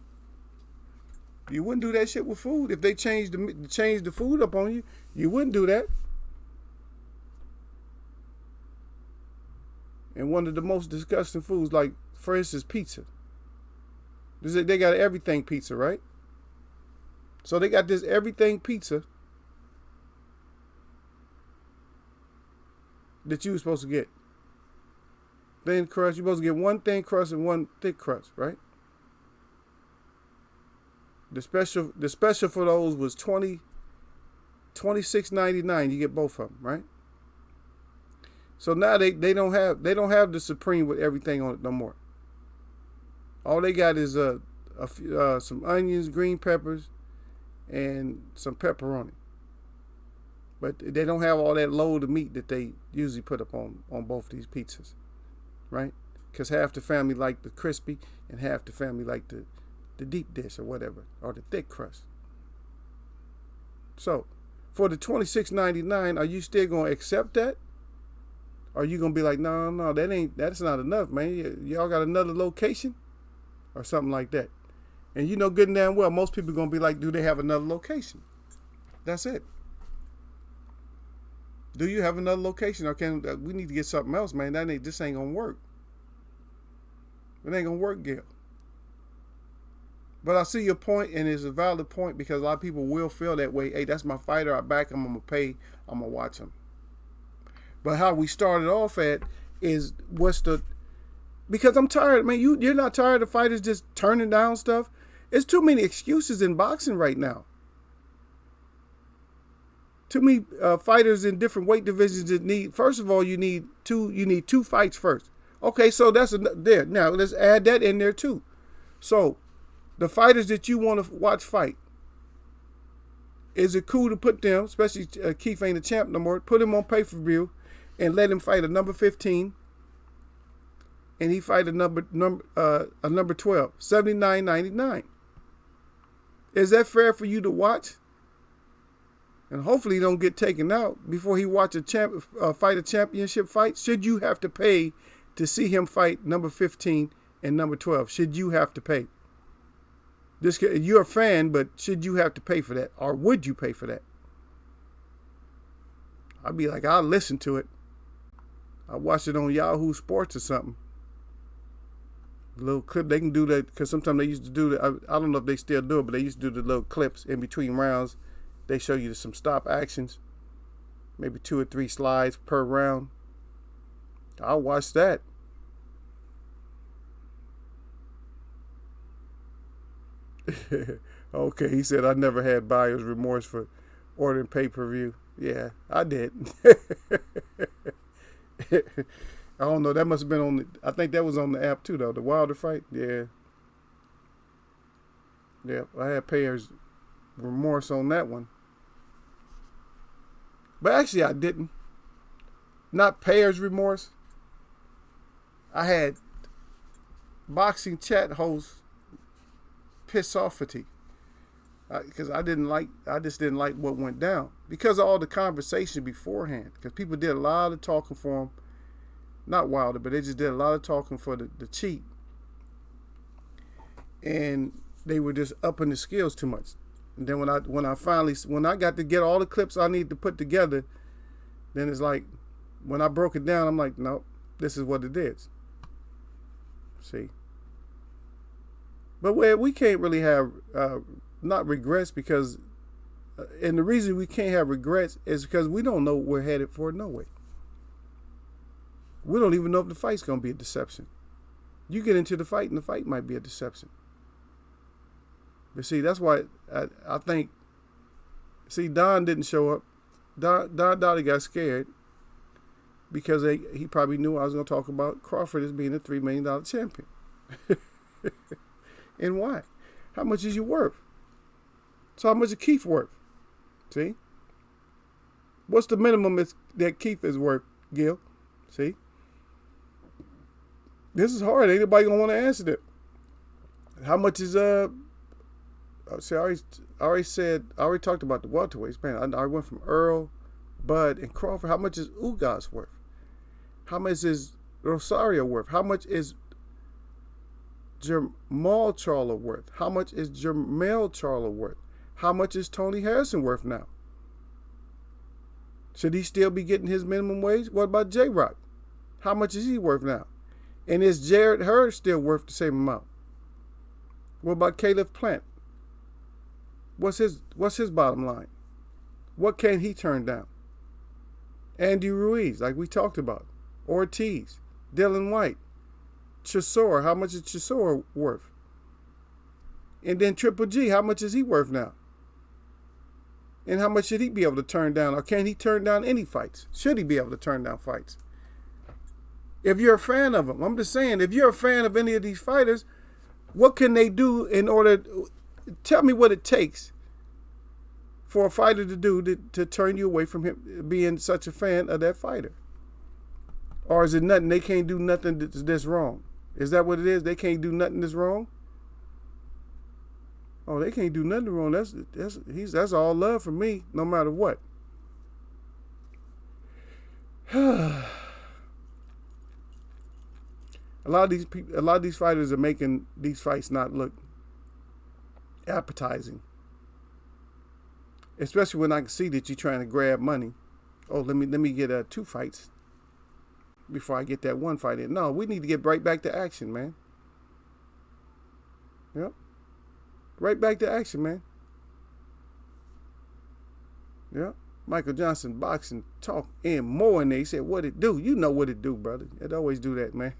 A: You wouldn't do that shit with food. If they change the food up on you, you wouldn't do that. And one of the most disgusting foods, like, for instance, pizza. They got everything pizza, right? So they got this everything pizza that you were supposed to get. Thin crust, you're supposed to get one thin crust and one thick crust, right? The special for those was $26.99. You get both of them, right? So now they don't have the Supreme with everything on it no more. All they got is some onions, green peppers, and some pepperoni. But they don't have all that load of meat that they usually put up on both these pizzas, right? Because half the family like the crispy and half the family like the deep dish or whatever, or the thick crust. So for the $26.99, are you still going to accept that? Or are you going to be like, no, that's not enough, man. Y'all got another location? Or something like that. And you know good and damn well, most people are going to be like, do they have another location? That's it. Do you have another location? Or we need to get something else, man. This ain't going to work. It ain't going to work, Gil. But I see your point, and it's a valid point, because a lot of people will feel that way. Hey, that's my fighter. I back him. I'm going to pay. I'm going to watch him. But how we started off at is because I'm tired, man. You're not tired of fighters just turning down stuff? There's too many excuses in boxing right now. Too many fighters in different weight divisions that need. First of all, you need two fights first. Okay, so that's there. Now let's add that in there too. So the fighters that you want to watch fight, is it cool to put them, especially Keith ain't a champ no more, put him on pay-per-view and let him fight a number 15, and he fight a number 12, $79.99. Is that fair for you to watch? And hopefully he don't get taken out before he fight a championship fight. Should you have to pay to see him fight number 15 and number 12? Should you have to pay? You're a fan, but should you have to pay for that? Or would you pay for that? I'd be like, I'll listen to it. I watch it on Yahoo Sports or something. A little clip, they can do that, because sometimes they used to do that. I don't know if they still do it, but they used to do the little clips in between rounds. They show you some stop actions, maybe 2 or 3 slides per round. I'll watch that. Okay, he said, I never had buyer's remorse for ordering pay-per-view. Yeah, I did. I don't know. That must have been I think that was on the app too, though. The Wilder fight. Yeah. Yeah, I had payer's remorse on that one. But actually, I didn't. Not payer's remorse. I had boxing chat host piss-offity. Because I just didn't like what went down. Because of all the conversation beforehand. Because people did a lot of talking for him. Not Wilder, but they just did a lot of talking for the cheat. And they were just upping the skills too much. And then when I got to get all the clips I need to put together, then it's like, when I broke it down, I'm like, nope, this is what it is. See? But we can't really have not regrets, because and the reason we can't have regrets is because we don't know what we're headed for no way. We don't even know if the fight's going to be a deception. You get into the fight and the fight might be a deception. But see, that's why I think, Don didn't show up. Don Dottie got scared because he probably knew I was going to talk about Crawford as being a $3 million champion. And why? How much is you worth? So how much is Keith worth? See? What's the minimum that Keith is worth, Gil? See? This is hard. Ain't nobody gonna want to answer that. How much is see, I already talked about the welterweights, man. I went from Earl, Bud, and Crawford. How much is Ugas worth? How much is Rosario worth? How much is Jamal Charlo worth? How much is Jermell Charlo worth? How much is Tony Harrison worth now? Should he still be getting his minimum wage? What about J-Rock? How much is he worth now? And is Jared Hurd still worth the same amount? What about Caleb Plant? What's his bottom line? What can he turn down? Andy Ruiz, like we talked about. Ortiz, Dylan White, Chisora. How much is Chisora worth? And then Triple G, how much is he worth now? And how much should he be able to turn down? Or can he turn down any fights? Should he be able to turn down fights? If you're a fan of them, I'm just saying, if you're a fan of any of these fighters, what can they do in order? Tell me what it takes for a fighter to do to turn you away from him being such a fan of that fighter. Or is it nothing? They can't do nothing that's wrong. Is that what it is? They can't do nothing that's wrong? Oh, they can't do nothing wrong. That's all love for me, no matter what. A lot of these fighters are making these fights not look appetizing. Especially when I can see that you're trying to grab money. Oh, let me get 2 fights before I get that 1 fight in. No, we need to get right back to action, man. Yep. Right back to action, man. Yep. Michael Johnson boxing talk and more in there. He said, what it do? You know what it do, brother. It always do that, man.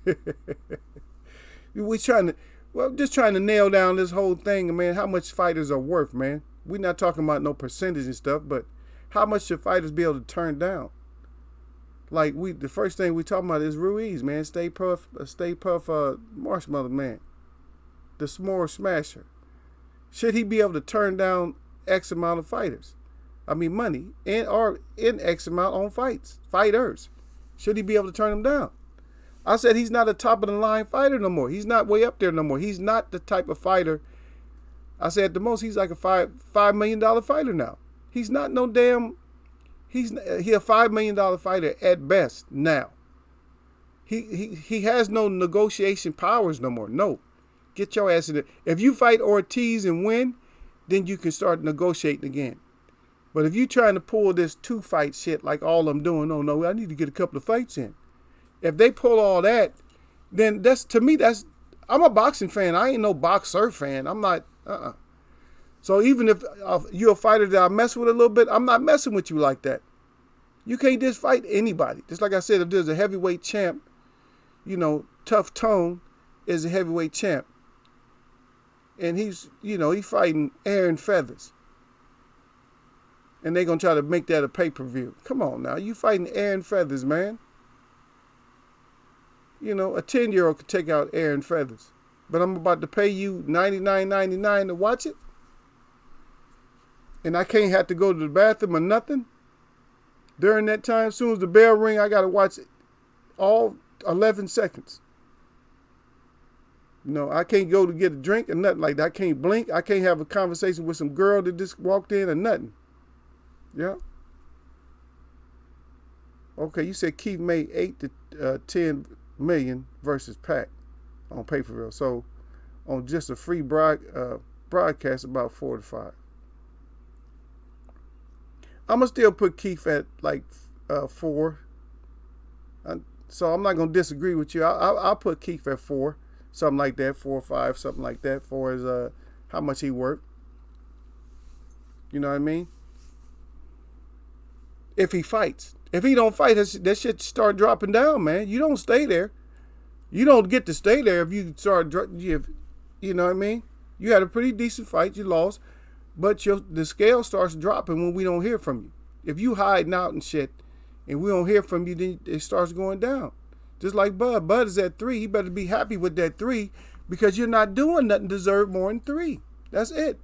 A: Just trying to nail down this whole thing, man, how much fighters are worth, man. We're not talking about no percentage and stuff, but how much should fighters be able to turn down? Like the first thing we talking about is Ruiz, man. Stay Puff Marshmallow Man. The S'more Smasher. Should he be able to turn down X amount of money, or in X amount on fighters? Should he be able to turn them down? I said he's not a top of the line fighter no more. He's not way up there no more. He's not the type of fighter. I said at the most he's like a $5 million fighter now. He's not no damn. He a $5 million fighter at best now. He has no negotiation powers no more. No, get your ass in there. If you fight Ortiz and win, then you can start negotiating again. But if you trying to pull this 2-fight shit like all I'm doing, oh no, I need to get a couple of fights in. If they pull all that, then I'm a boxing fan. I ain't no boxer fan. I'm not, So even if you're a fighter that I mess with a little bit, I'm not messing with you like that. You can't just fight anybody. Just like I said, if there's a heavyweight champ, Tough Tone is a heavyweight champ. And he's fighting Aaron Feathers. And they're going to try to make that a pay-per-view. Come on now. You fighting Aaron Feathers, man. A 10-year-old could take out Aaron Feathers. But I'm about to pay you $99.99 to watch it? And I can't have to go to the bathroom or nothing? During that time, as soon as the bell ring, I got to watch it all 11 seconds. I can't go to get a drink or nothing like that. I can't blink. I can't have a conversation with some girl that just walked in or nothing. Yeah. Okay, you said Keith made 8 to 10 million versus Pac on pay-per-view. So on just a free broadcast, about 4 to 5. I'm going to still put Keith at like 4. So I'm not going to disagree with you. I'll put Keith at 4. Something like that, 4 or 5, something like that, for his how much he worked. You know what I mean? If he fights. If he don't fight, that shit start dropping down, man. You don't stay there. You don't get to stay there if you start, you know what I mean? You had a pretty decent fight, you lost, but the scale starts dropping when we don't hear from you. If you hiding out and shit, and we don't hear from you, then it starts going down. Just like Bud. Bud is at 3. He better be happy with that 3 because you're not doing nothing to deserve more than 3. That's it.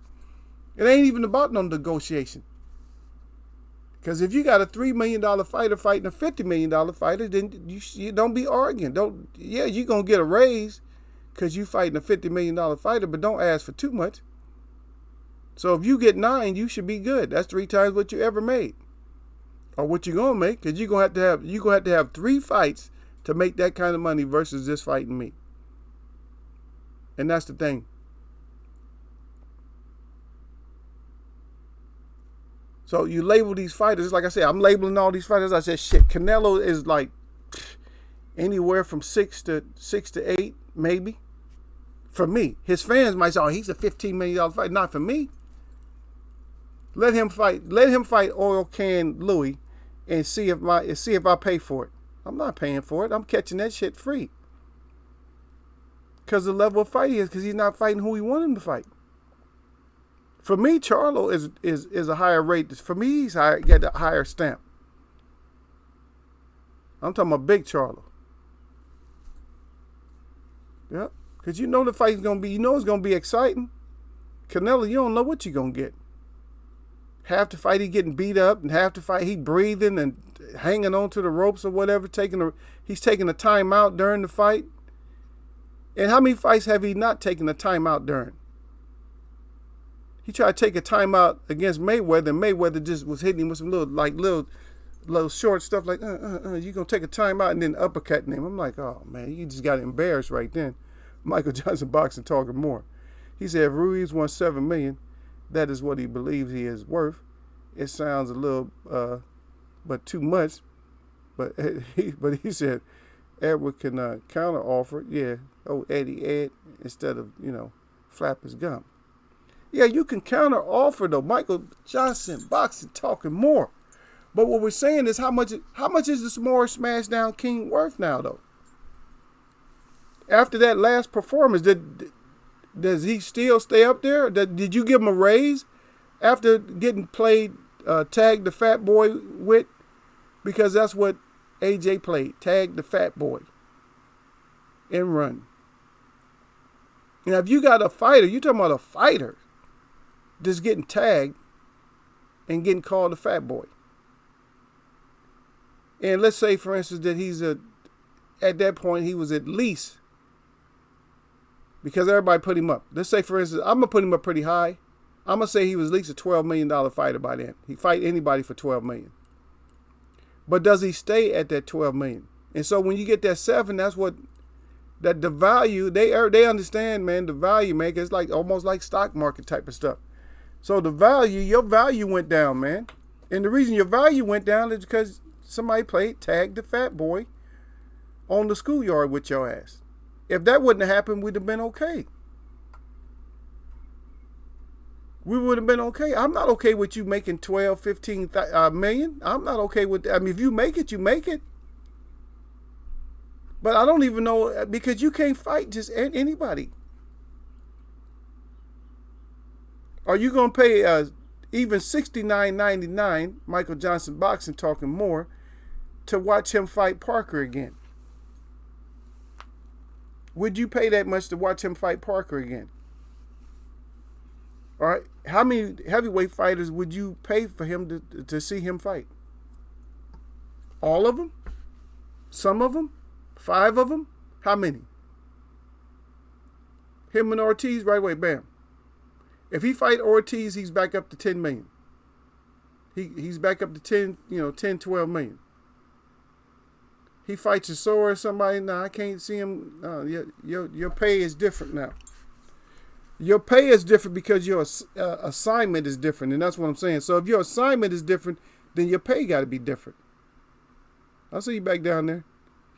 A: It ain't even about no negotiation. Because if you got a $3 million fighter fighting a $50 million fighter, then you don't be arguing. You're going to get a raise because you fighting a $50 million fighter, but don't ask for too much. So if you get 9, you should be good. That's 3 times what you ever made. Or what you're going to make, because you're going to have to have 3 fights to make that kind of money versus just fighting me. And that's the thing. So you label these fighters, like I said, I'm labeling all these fighters. I said, shit, Canelo is like, anywhere from six to eight, maybe. For me, his fans might say, "Oh, he's a $15 million fight." Not for me. Let him fight. Let him fight Oil Can Louis, and see if I pay for it. I'm not paying for it. I'm catching that shit free. Because the level of fight he is, because he's not fighting who he wanted him to fight. For me, Charlo is a higher rate. For me, he's higher, got a higher stamp. I'm talking about big Charlo. Yep. Because you know the fight's going to be, it's going to be exciting. Canelo, you don't know what you're going to get. Half the fight he getting beat up, and half the fight he breathing and hanging on to the ropes or whatever. He's taking a timeout during the fight. And how many fights have he not taken a timeout during? He tried to take a timeout against Mayweather, and Mayweather just was hitting him with some little short stuff like, you gonna take a timeout, and then uppercutting him. I'm like, oh man, you just got embarrassed right then. Michael Johnson Boxing talking more. He said if Ruiz won $7 million, that is what he believes he is worth. It sounds a little, but too much. But he said Edward can counter offer. Yeah, Eddie Ed, instead of flap his gum. Yeah, you can counter offer though. Michael Johnson Boxing talking more. But what we're saying is how much is the S'more Smashdown King worth now though? After that last performance, does he still stay up there? Did you give him a raise after getting played Tag the Fat Boy with? Because that's what AJ played, Tag the Fat Boy and run. Now if you got a fighter, you're talking about a fighter just getting tagged and getting called a fat boy. And let's say, for instance, that at that point, he was at least, because everybody put him up. Let's say, for instance, I'm going to put him up pretty high. I'm going to say he was at least a $12 million fighter by then. He fight anybody for $12 million. But does he stay at that $12 million? And so when you get that 7, that's what, that the value, they understand, man, the value, man, it's like almost like stock market type of stuff. So your value went down, man. And the reason your value went down is because somebody played Tag the Fat Boy on the schoolyard with your ass. If that wouldn't have happened, we'd have been okay. We would have been okay. I'm not okay with you making 12, 15 million. I'm not okay with that. I mean, if you make it, you make it. But I don't even know, because you can't fight just anybody. Are you going to pay even $69.99, Michael Johnson Boxing talking more, to watch him fight Parker again? Would you pay that much to watch him fight Parker again? All right. How many heavyweight fighters would you pay for him to see him fight? All of them? Some of them? 5 of them? How many? Him and Ortiz, right away, bam. If he fight Ortiz, he's back up to 10 million. He's back up to 10, 12 million. He fights a sore or somebody, I can't see him. Your pay is different now. Your pay is different because your assignment is different, and that's what I'm saying. So if your assignment is different, then your pay got to be different. I'll see you back down there.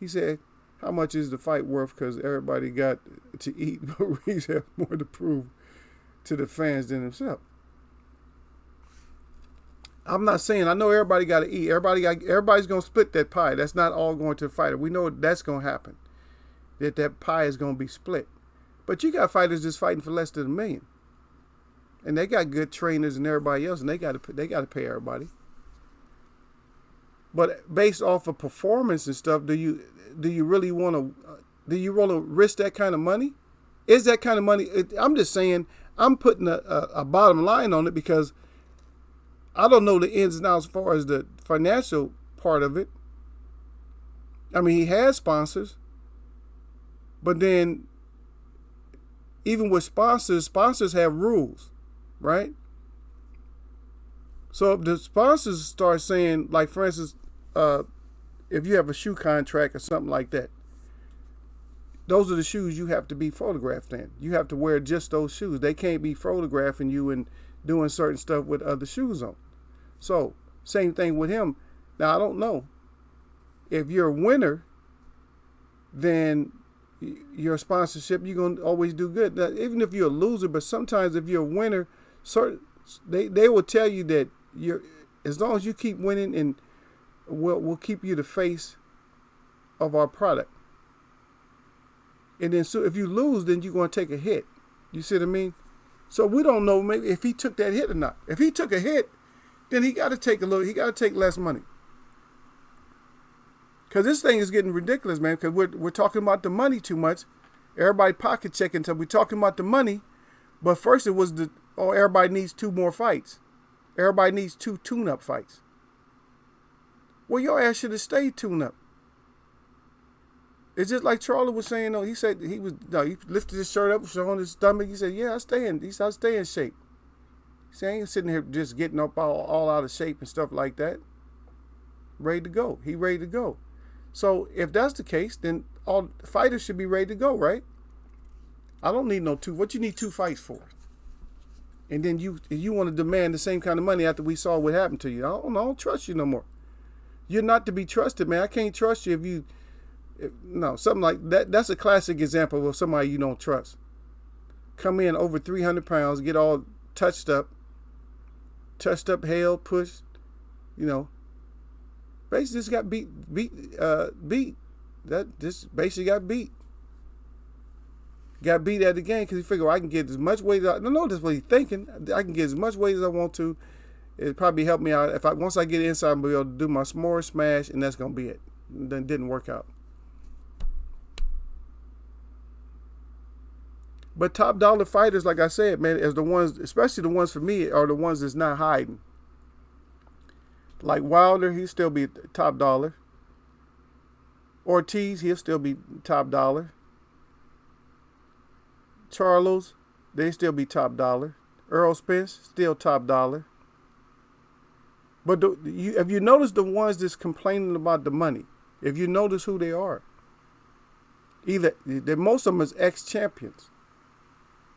A: He said, how much is the fight worth? Because everybody got to eat, but Reeves have more to prove to the fans than himself. I'm not saying, I know everybody got to eat. Everybody's going to split that pie. That's not all going to the fighter. We know that's going to happen. That pie is going to be split. But you got fighters just fighting for less than $1 million. And they got good trainers and everybody else, and they got to pay everybody. But based off of performance and stuff, do you really want to risk that kind of money? Is that kind of money? I'm just saying, I'm putting a bottom line on it because I don't know the ins and outs as far as the financial part of it. I mean, he has sponsors, but then even with sponsors have rules, right? So if the sponsors start saying, like, for instance, if you have a shoe contract or something like that, those are the shoes you have to be photographed in. You have to wear just those shoes. They can't be photographing you and doing certain stuff with other shoes on. So, same thing with him. Now, I don't know. If you're a winner then your sponsorship, you're going to always do good. Now, even if you're a loser, but sometimes if you're a winner, they will tell you that as long as you keep winning, and we'll keep you the face of our product. And then so if you lose, then you're going to take a hit. You see what I mean? So we don't know maybe if he took that hit or not. If he took a hit, then he got to take less money. Because this thing is getting ridiculous, man, because we're talking about the money too much. Everybody pocket checking until we're talking about the money. But first it was everybody needs 2 more fights. Everybody needs 2 tune-up fights. Well, your ass should have stayed tune-up. It's just like Charlie was saying, though. He said he lifted his shirt up, showing his stomach. He said, yeah, I stay in shape. He said, I ain't sitting here just getting up all out of shape and stuff like that. Ready to go. He ready to go. So if that's the case, then all fighters should be ready to go, right? I don't need no 2. What you need 2 fights for? And then you want to demand the same kind of money after we saw what happened to you. I don't trust you no more. You're not to be trusted, man. I can't trust you something like that. That's a classic example of somebody you don't trust. Come in over 300 pounds, get all touched up, held, pushed, basically just got beat. This basically got beat. Got beat at the game because he figured I can get as much weight as that's what he's thinking. I can get as much weight as I want to. It probably help me out once I get inside, I'm gonna be able to do my s'more smash, and that's gonna be it. Then didn't work out. But top dollar fighters, like I said, man, is the ones, especially the ones for me, are the ones that's not hiding. Like Wilder, he'll still be top dollar. Ortiz, he'll still be top dollar. Charlos, they still be top dollar. Earl Spence, still top dollar. But if you notice the ones that's complaining about the money, if you notice who they are, most of them is ex-champions.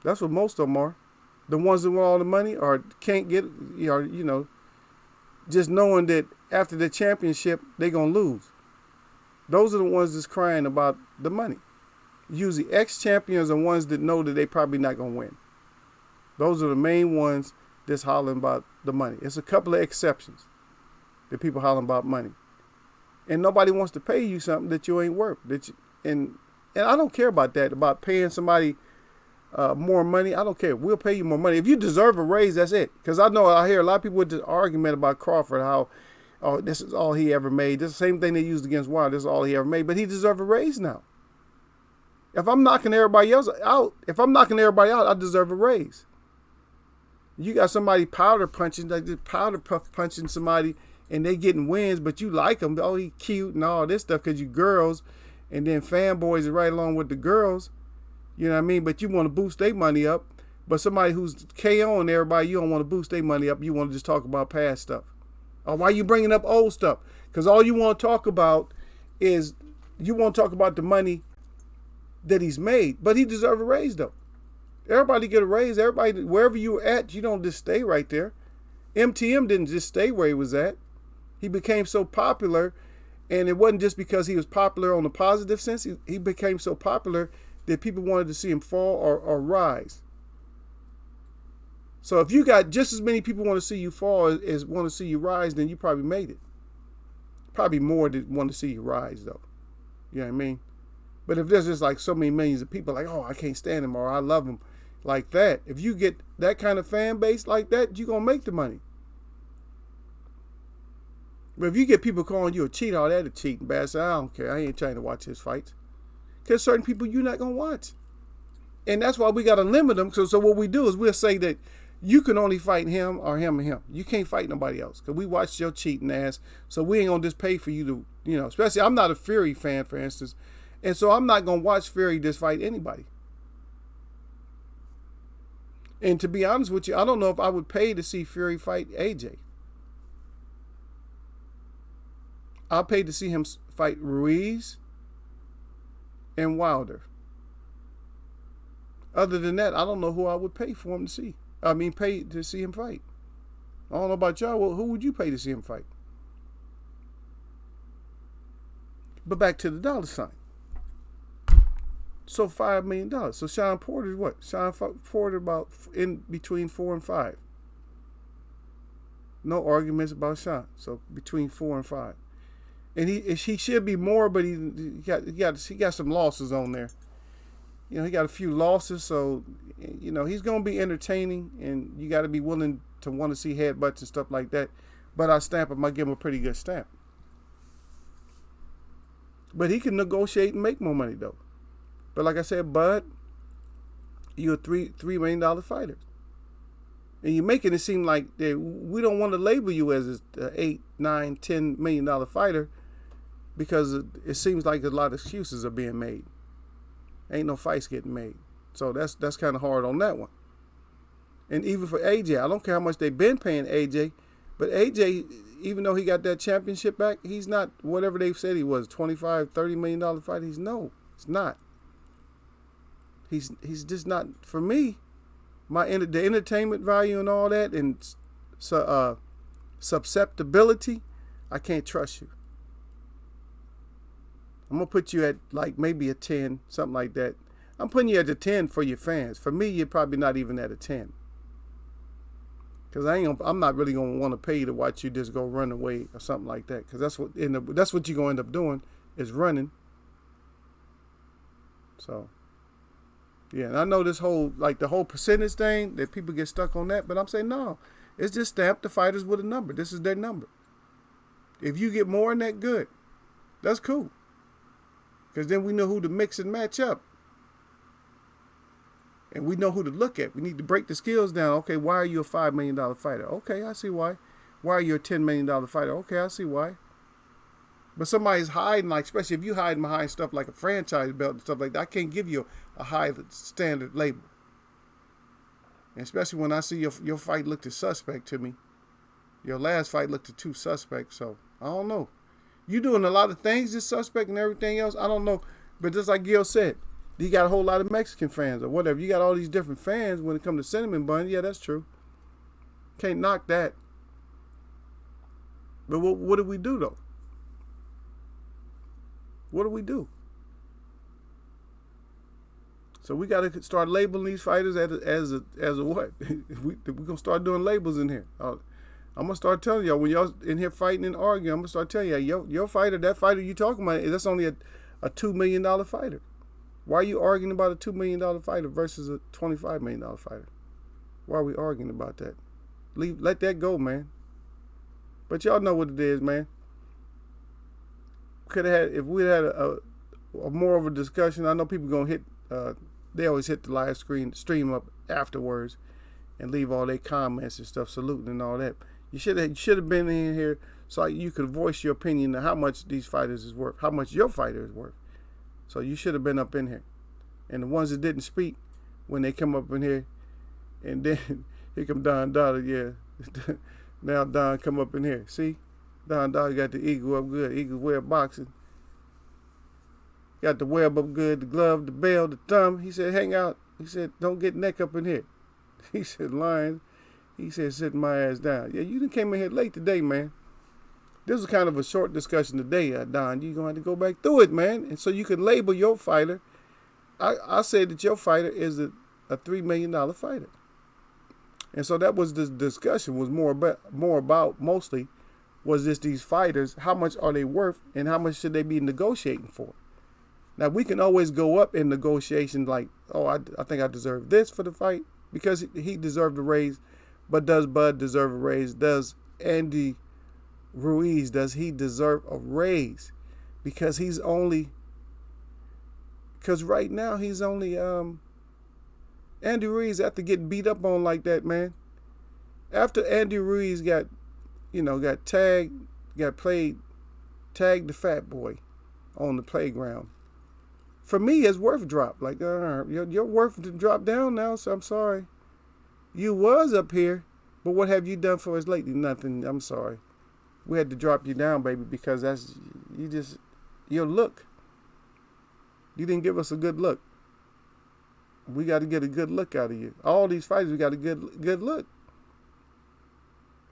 A: That's what most of them are. The ones that want all the money or can't get, just knowing that after the championship, they're going to lose. Those are the ones that's crying about the money. Usually ex-champions are ones that know that they probably not going to win. Those are the main ones that's hollering about the money. It's a couple of exceptions that people hollering about money. And nobody wants to pay you something that you ain't worth. And I don't care about that, about paying somebody more money. I don't care. We'll pay you more money. If you deserve a raise, that's it. Because I hear a lot of people with this argument about Crawford, how, this is all he ever made. This is the same thing they used against Wilder. This is all he ever made. But he deserves a raise now. If I'm knocking everybody else out, I deserve a raise. You got somebody powder punching somebody, and they getting wins, but you like them. Oh, he cute and all this stuff because you girls, and then fanboys are right along with the girls. You know what I mean? But you want to boost their money up. But somebody who's KOing everybody, you don't want to boost their money up. You want to just talk about past stuff. Why are you bringing up old stuff? Because all you want to talk about is the money that he's made. But he deserves a raise, though. Everybody get a raise. Everybody, wherever you're at, you don't just stay right there. MTM didn't just stay where he was at. He became so popular, and it wasn't just because he was popular on the positive sense. He became so popular that people wanted to see him fall or rise. So if you got just as many people want to see you fall as want to see you rise, then you probably made it. Probably more that want to see you rise, though. You know what I mean? But if there's just like so many millions of people like, I can't stand him or I love him like that. If you get that kind of fan base like that, you're going to make the money. But if you get people calling you a cheat, that a cheating bastard, I don't care. I ain't trying to watch his fights. Because certain people you're not going to watch. And that's why we got to limit them. So what we do is we'll say that you can only fight him or him and him. You can't fight nobody else. Because we watched your cheating ass. So we ain't going to just pay for you to, especially I'm not a Fury fan, for instance. And so I'm not going to watch Fury just fight anybody. And to be honest with you, I don't know if I would pay to see Fury fight AJ. I'll pay to see him fight Ruiz and Wilder. Other than that, I don't know who I would pay for him to see. Pay to see him fight. I don't know about y'all. Well, who would you pay to see him fight? But back to the dollar sign. So $5 million. So Sean Porter's what? Sean Porter about in between 4 and 5. No arguments about Sean. So between 4 and 5. And he should be more, but he got some losses on there. He got a few losses, so he's gonna be entertaining, and you got to be willing to want to see headbutts and stuff like that. But I give him a pretty good stamp. But he can negotiate and make more money though. But like I said, Bud, you're a $3 million fighter, and you're making it seem like we don't want to label you as an $8, $9, $10 million fighter, because it seems like a lot of excuses are being made. Ain't no fights getting made. So that's kind of hard on that one. And even for AJ, I don't care how much they've been paying AJ, but AJ, even though he got that championship back, he's not whatever they said he was, $25, $30 million fighter. He's not. He's just not, for me, the entertainment value and all that, and susceptibility, I can't trust you. I'm going to put you at like maybe a 10, something like that. I'm putting you at a 10 for your fans. For me, you're probably not even at a 10. Because I'm not really going to want to pay you to watch you just go run away or something like that. Because that's what you're going to end up doing, is running. So, yeah. And I know this whole, like the whole percentage thing, that people get stuck on that. But I'm saying, no. It's just stamp the fighters with a number. This is their number. If you get more than that, good. That's cool. Because then we know who to mix and match up. And we know who to look at. We need to break the skills down. Okay, why are you a $5 million fighter? Okay, I see why. Why are you a $10 million fighter? Okay, I see why. But somebody's hiding, like, especially if you hiding behind stuff like a franchise belt and stuff like that, I can't give you a high standard label. And especially when I see your fight looked suspect to me. Your last fight looked too suspect, so I don't know. You doing a lot of things just suspect and everything else, I don't know. But just like Gil said, you got a whole lot of Mexican fans or whatever. You got all these different fans when it comes to cinnamon bun. Yeah, that's true. Can't knock that. But what do we do though? What do we do? So we got to start labeling these fighters as a what? We're going to start doing labels in here. I'm going to start telling y'all, when y'all in here fighting and arguing, I'm going to start telling y'all, your fighter, that fighter you talking about, that's only a $2 million fighter. Why are you arguing about a $2 million fighter versus a $25 million fighter? Why are we arguing about that? Let that go, man. But y'all know what it is, man. If we had a more of a discussion, I know people going to hit, they always hit the live stream up afterwards and leave all their comments and stuff, saluting and all that. You should have been in here so you could voice your opinion on how much these fighters is worth, how much your fighter is worth. So you should have been up in here. And the ones that didn't speak, when they come up in here, and then here come Don Dada, yeah. Now Don come up in here. See? Don Dada got the eagle up good. Eagle web boxing. Got the web up good, the glove, the bell, the thumb. He said, hang out. He said, don't get neck up in here. He said, lions. He said, sitting my ass down. Yeah, you done came in here late today, man. This was kind of a short discussion today, Don. You're going to have to go back through it, man. And so you can label your fighter. I said that your fighter is a $3 million fighter. And so that was the discussion, was more about mostly was this these fighters, how much are they worth and how much should they be negotiating for? Now, we can always go up in negotiations like, oh, I think I deserve this for the fight because he deserved a raise. But does Bud deserve a raise? Does Andy Ruiz, does he deserve a raise? Because right now he's only Andy Ruiz, after getting beat up on like that, man. After Andy Ruiz got tagged the fat boy on the playground. For me, his worth dropped. Like, your worth dropped down now, so I'm sorry. You was up here, but what have you done for us lately? Nothing. I'm sorry. We had to drop you down, baby, because your look. You didn't give us a good look. We got to get a good look out of you. All these fighters, we got a good look.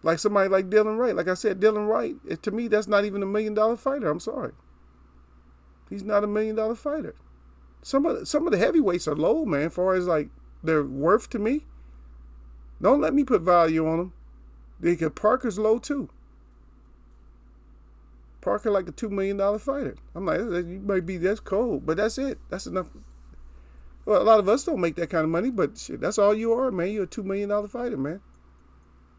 A: Like somebody like Dylan Wright. Like I said, Dylan Wright, to me, that's not even $1 million fighter. I'm sorry. He's not $1 million fighter. Some of the heavyweights are low, man, as far as like their worth to me. Don't let me put value on them. Because Parker's low too. Parker like a $2 million fighter. I'm like, you might be, that's cold, but that's it. That's enough. Well, a lot of us don't make that kind of money, but shit, that's all you are, man. You're a $2 million fighter, man.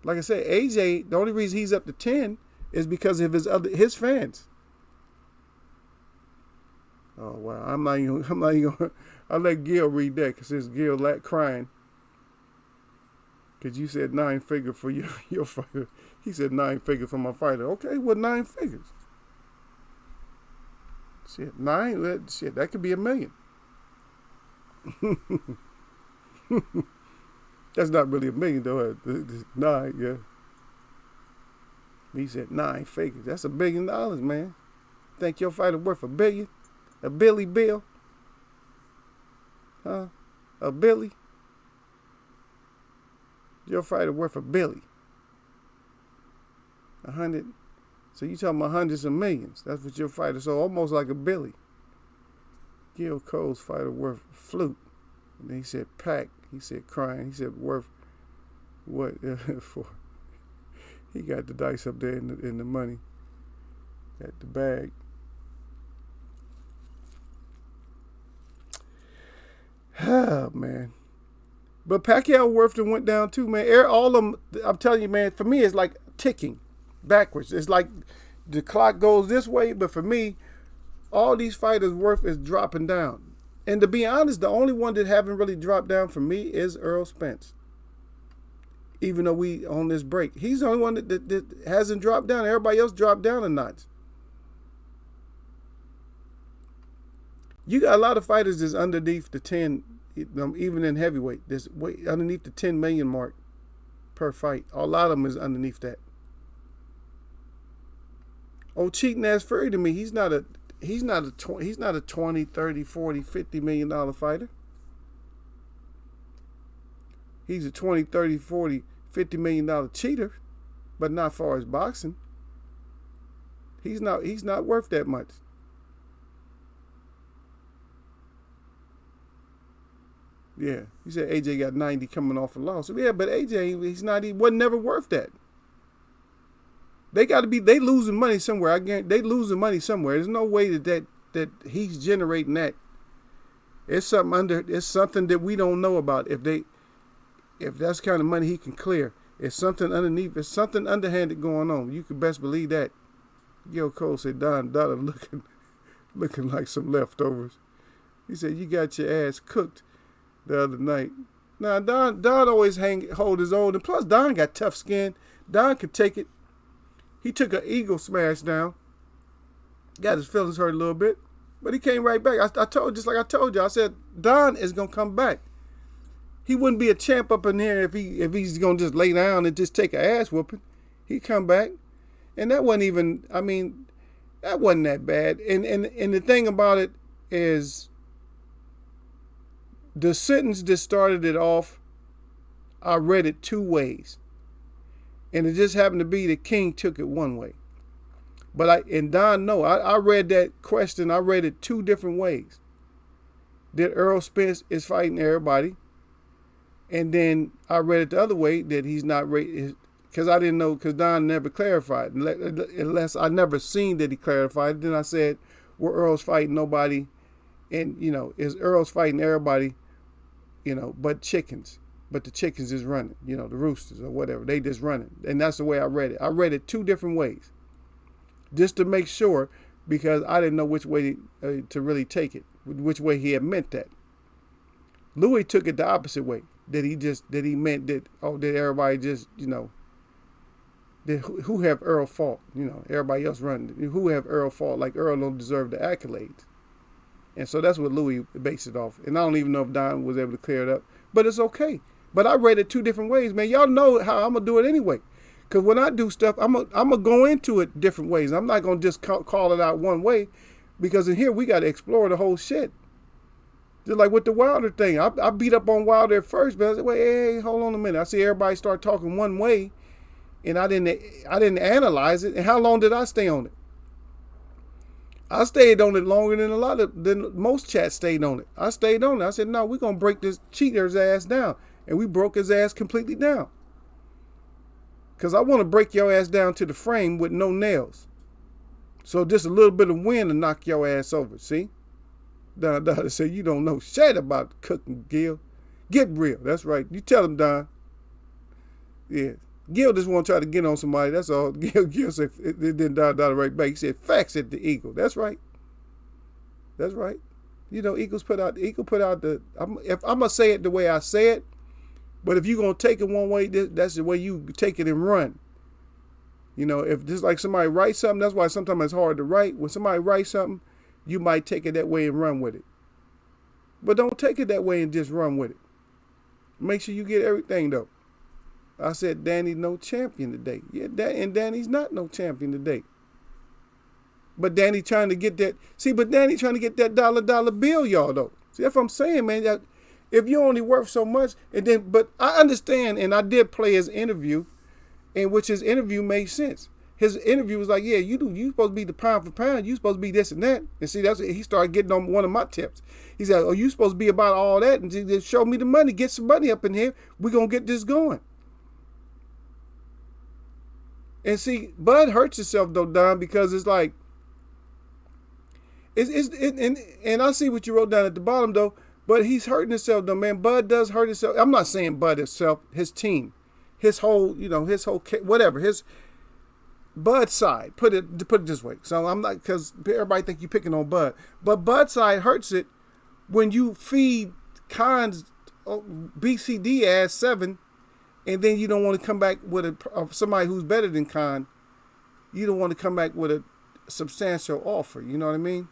A: Like I said, AJ, the only reason he's up to 10 is because of his fans. Oh wow, I'm not even gonna. I'll let Gil read that because it's Gil crying. Because you said 9 figure for your fighter. He said 9 figure for my fighter. Okay, well 9 figures. Shit, 9. Shit, that could be $1 million. That's not really $1 million though. 9, yeah. He said 9 figures. That's $1 billion, man. Think your fighter worth $1 billion? A Billy Bill? Huh? A Billy? Your fighter worth $1 billion. 100. So you talking about hundreds of millions. That's what your fighter, so almost like a Billy. Gil Cole's fighter worth flute. And then he said pack. He said crying. He said worth what for? He got the dice up there in the money. Got the bag. Ah, man. But Pacquiao worth went down too, man. All of them, I'm telling you, man, for me, it's like ticking backwards. It's like the clock goes this way, but for me, all these fighters' worth is dropping down. And to be honest, the only one that haven't really dropped down for me is Earl Spence. Even though we on this break. He's the only one that hasn't dropped down. Everybody else dropped down a notch. You got a lot of fighters that's underneath the 10, even in heavyweight, that's way underneath the 10 million mark per fight. A lot of them is underneath that. Oh, cheating ass Fury to me, he's not a 20, 30, 40, 50 million dollar fighter. He's a 20, 30, 40, 50 million dollar cheater, but not far as boxing. He's not worth that much. Yeah, you said AJ got 90 coming off a loss. Yeah, but AJ, he wasn't never worth that. They losing money somewhere. I guarantee they losing money somewhere. There's no way that he's generating that. It's something that we don't know about. If that's the kind of money he can clear, it's something underneath. It's something underhanded going on. You can best believe that. Gil Cole said Don Dada looking like some leftovers. He said you got your ass cooked the other night. Now Don always hold his own, and plus Don got tough skin. Don could take it. He took an eagle smash down. Got his feelings hurt a little bit, but he came right back. I told you. I said Don is gonna come back. He wouldn't be a champ up in here if he's gonna just lay down and just take an ass whooping. He'd come back, and that wasn't even. I mean, that wasn't that bad. And the thing about it is, the sentence that started it off, I read it 2 ways. And it just happened to be that King took it 1 way. But I read that question, I read it 2 different ways. That Earl Spence is fighting everybody. And then I read it the other way, that he's not, because I didn't know, because Don never clarified. Unless I never seen that he clarified. Then I said, well, Earl's fighting nobody. And, is Earl's fighting everybody, but chickens. But the chickens is running, the roosters or whatever. They just running. And that's the way I read it. I read it 2 different ways. Just to make sure, because I didn't know which way to really take it. Which way he had meant that. Louis took it the opposite way. That he meant that everybody just, that who have Earl fault? Everybody else running. Who have Earl fault? Like Earl don't deserve the accolades. And so that's what Louis based it off. And I don't even know if Don was able to clear it up. But it's okay. But I read it 2 different ways, man. Y'all know how I'm going to do it anyway. Because when I do stuff, I'm going to go into it different ways. I'm not going to just call it out one way. Because in here, we got to explore the whole shit. Just like with the Wilder thing. I beat up on Wilder at first, but I said, wait, hey, hold on a minute. I see everybody start talking one way. And I didn't analyze it. And how long did I stay on it? I stayed on it longer than most chats stayed on it. I stayed on it. I said, no, we're gonna break this cheater's ass down. And we broke his ass completely down. Cause I want to break your ass down to the frame with no nails. So just a little bit of wind to knock your ass over, see? Don said, you don't know shit about cooking, Gil. Get real. That's right. You tell him, Don. Yeah. Gil just want to try to get on somebody. That's all. Gil said, then Don right back. He said, facts at the Eagle. That's right. That's right. You know, Eagle put out the, I'm going to say it the way I say it, but if you're going to take it one way, that's the way you take it and run. You know, if just like somebody writes something, that's why sometimes it's hard to write. When somebody writes something, you might take it that way and run with it. But don't take it that way and just run with it. Make sure you get everything, though. I said, Danny's no champion today. Yeah, and Danny's not no champion today. But Danny trying to get that. See, but Danny trying to get that dollar bill, y'all, though. See, that's what I'm saying, man. That if you're only worth so much, and then, but I understand, and I did play his interview, in which his interview made sense. His interview was like, yeah, you supposed to be the pound for pound. You supposed to be this and that. And see, that's he started getting on one of my tips. He said, oh, you supposed to be about all that and just show me the money. Get some money up in here. We're going to get this going. And see, Bud hurts himself, though, Don, because it's like, and I see what you wrote down at the bottom, though, but he's hurting himself, though, man. Bud does hurt himself. I'm not saying Bud himself, his team. His whole, whatever, his Bud's side. Put it this way. So I'm not, because everybody think you picking on Bud, but Bud's side hurts it when you feed Khan's BCD ass 7, and then you don't want to come back with somebody who's better than Khan. You don't want to come back with a substantial offer. You know what I mean?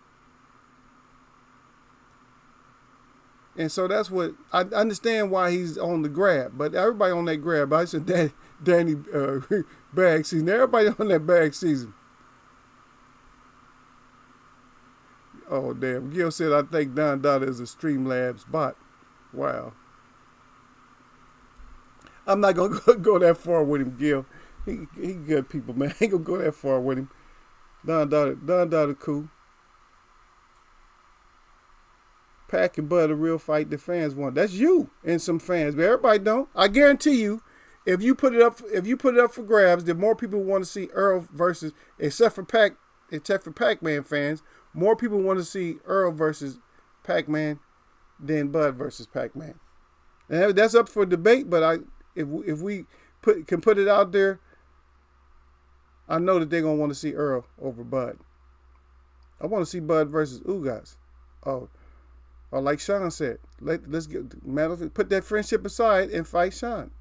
A: And so that's what I understand why he's on the grab, but everybody on that grab. I said Danny bag season. Everybody on that bag season. Oh damn! Gil said I think Don Dada is a Streamlabs bot. Wow. I'm not gonna go that far with him, Gil. He good people, man. I ain't gonna go that far with him. Don Dada cool. Pack and Bud a real fight the fans want. That's you and some fans, but everybody don't. I guarantee you, if you put it up for grabs, then more people want to see Earl versus, except for Pac-Man fans, more people want to see Earl versus Pac-Man than Bud versus Pac-Man. And that's up for debate, but if we can put it out there, I know that they're gonna want to see Earl over Bud. I want to see Bud versus Ugas. Or like Sean said, let's put that friendship aside and fight Sean.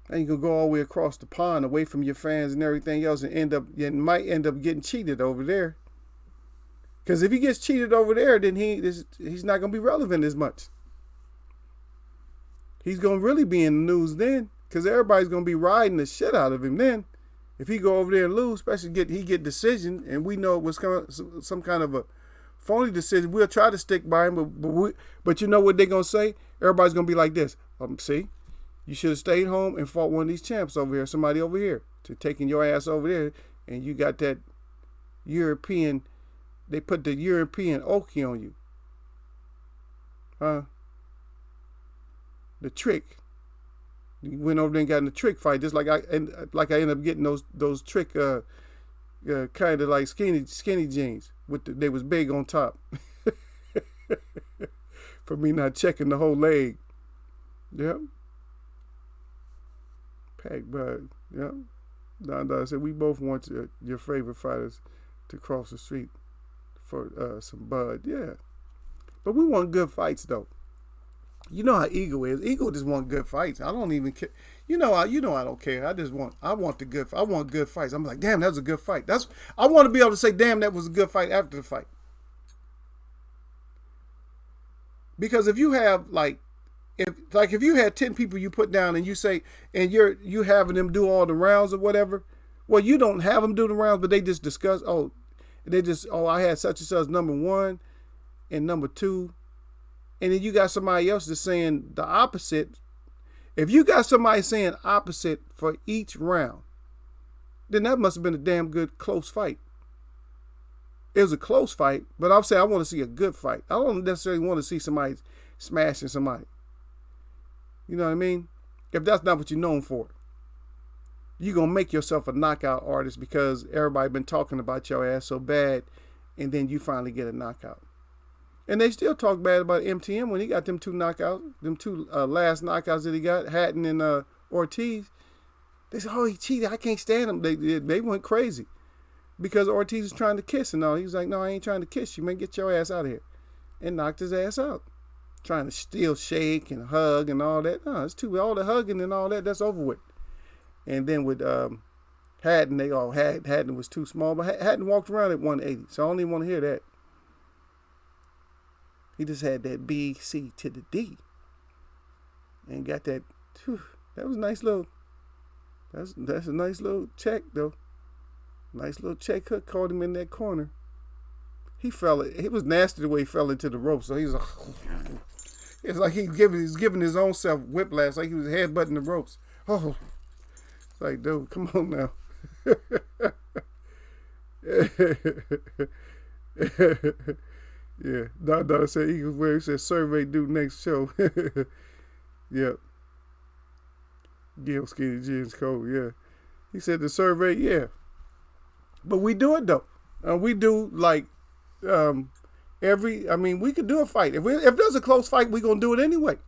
A: And you can go all the way across the pond, away from your fans and everything else, and might end up getting cheated over there. Because if he gets cheated over there, then he's not going to be relevant as much. He's going to really be in the news then, because everybody's going to be riding the shit out of him then. If he go over there and lose, especially he get decision, and we know it was some kind of a phony decision, we'll try to stick by him, but you know what they're going to say? Everybody's going to be like this. See, you should have stayed home and fought one of these champs over here, somebody over here, to taking your ass over there, and you got that European, they put the European okie on you. Huh? The trick. You went over there and got in the trick fight, just like I ended up getting those trick, kind of like skinny jeans. They was big on top. For me not checking the whole leg. Yep. Pack Bud. Yep. Don said we both want your favorite fighters to cross the street for some Bud. Yeah. But we want good fights though. You know how Eagle is. Eagle just want good fights. I don't even care. You know I don't care. I want good fights. I'm like, damn, that was a good fight. I want to be able to say, damn, that was a good fight after the fight. Because if you have if you had 10 people you put down and you say, and you having them do all the rounds or whatever, well, you don't have them do the rounds, but they just discuss, I had such and such number 1 and number 2. And then you got somebody else that's saying the opposite. If you got somebody saying opposite for each round, then that must have been a damn good close fight. It was a close fight, but I'm saying I want to see a good fight. I don't necessarily want to see somebody smashing somebody. You know what I mean? If that's not what you're known for, you're going to make yourself a knockout artist because everybody been talking about your ass so bad, and then you finally get a knockout. And they still talk bad about MTM when he got them two knockouts, them two last knockouts that he got, Hatton and Ortiz. They said, oh, he cheated. I can't stand him. They went crazy because Ortiz was trying to kiss and all. He was like, no, I ain't trying to kiss you, man. Get your ass out of here. And knocked his ass out. Trying to still shake and hug and all that. No, it's too, all the hugging and all that, that's over with. And then with Hatton, they all had, Hatton was too small, but Hatton walked around at 180, so I don't even want to hear that. He just had that B, C to the D. And got that, whew, that was a nice little, that's a nice little check, though. Nice little check hook, caught him in that corner. He was nasty the way he fell into the rope, so he was like, it's like he's giving his own self whiplash, like he was headbutting the ropes. Oh, it's like, dude, come on now. Yeah, Don said Eagles where he said survey due next show. Yep. Gil Skinny Jeans Code, yeah. He said the survey, yeah. But we do it though. We do like we could do a fight. If there's a close fight, we're gonna do it anyway.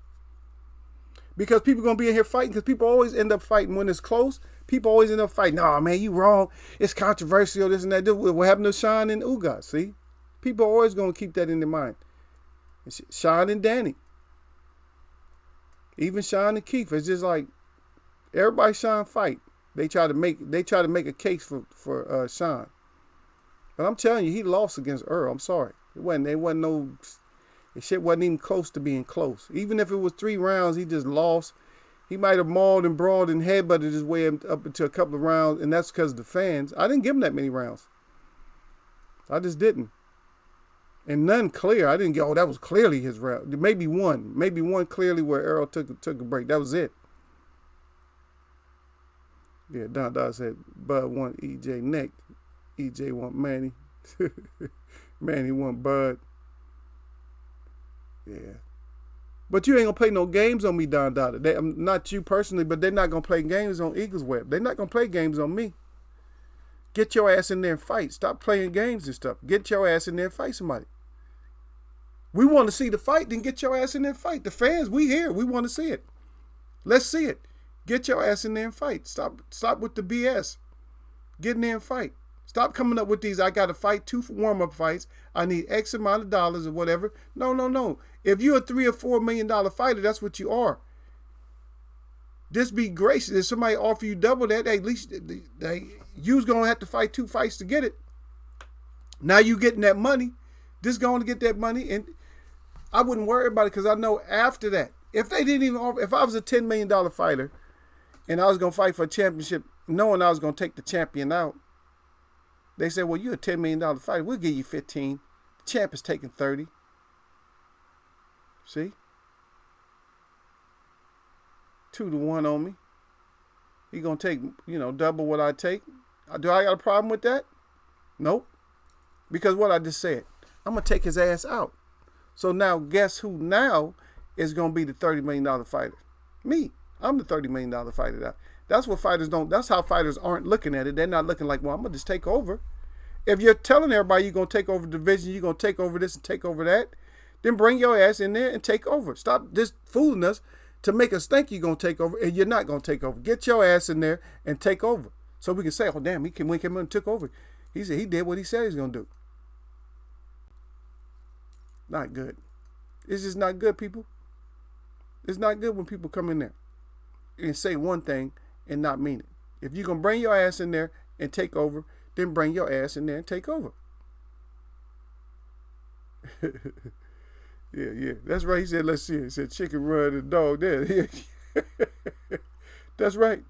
A: Because people gonna be in here fighting, because people always end up fighting when it's close. People always end up fighting. No, man, you wrong. It's controversial, this and that. What happened to Sean and Ugas, see? People are always going to keep that in their mind. Sean and Danny. Even Sean and Keith. It's just like everybody Sean fight. They try to make a case for Sean. But I'm telling you, he lost against Earl. I'm sorry. The shit wasn't even close to being close. Even if it was 3 rounds, he just lost. He might have mauled and brawled and headbutted his way up into a couple of rounds, and that's because of the fans. I didn't give him that many rounds. I just didn't. And none clear. I didn't go, oh, that was clearly his round. Maybe one clearly where Earl took a break. That was it. Yeah, Don said Bud want EJ neck. EJ want Manny. Manny want Bud. Yeah. But you ain't gonna play no games on me, Don Dada. Not you personally, but they're not gonna play games on Eagles Web. They're not gonna play games on me. Get your ass in there and fight. Stop playing games and stuff. Get your ass in there and fight somebody. We want to see the fight, then get your ass in there and fight. The fans, we here. We want to see it. Let's see it. Get your ass in there and fight. Stop with the BS. Get in there and fight. Stop coming up with these, I got to fight 2 warm-up fights. I need X amount of dollars or whatever. No. If you're a $3 or $4 million fighter, that's what you are. Just be gracious. If somebody offer you double that, at least you's going to have to fight 2 fights to get it. Now you getting that money. Just going to get that money. And I wouldn't worry about it because I know after that, if I was a $10 million fighter and I was going to fight for a championship, knowing I was going to take the champion out, they said, well, you're a $10 million fighter. We'll give you 15. The champ is taking 30. See? 2 to 1 on me. He going to take, double what I take. Do I got a problem with that? Nope. Because what I just said, I'm going to take his ass out. So now, guess who now is going to be the $30 million fighter? Me. I'm the $30 million fighter. That's what fighters don't. That's how fighters aren't looking at it. They're not looking like, well, I'm going to just take over. If you're telling everybody you're going to take over the division, you're going to take over this and take over that, then bring your ass in there and take over. Stop just fooling us to make us think you're going to take over and you're not going to take over. Get your ass in there and take over. So we can say, oh, damn, he came in and took over. He said he did what he said he's going to do. Not good. It's just not good, people. It's not good when people come in there and say one thing and not mean it. If you're going to bring your ass in there and take over, then bring your ass in there and take over. Yeah. That's right. He said, let's see it. He said, chicken run the dog there. That's right.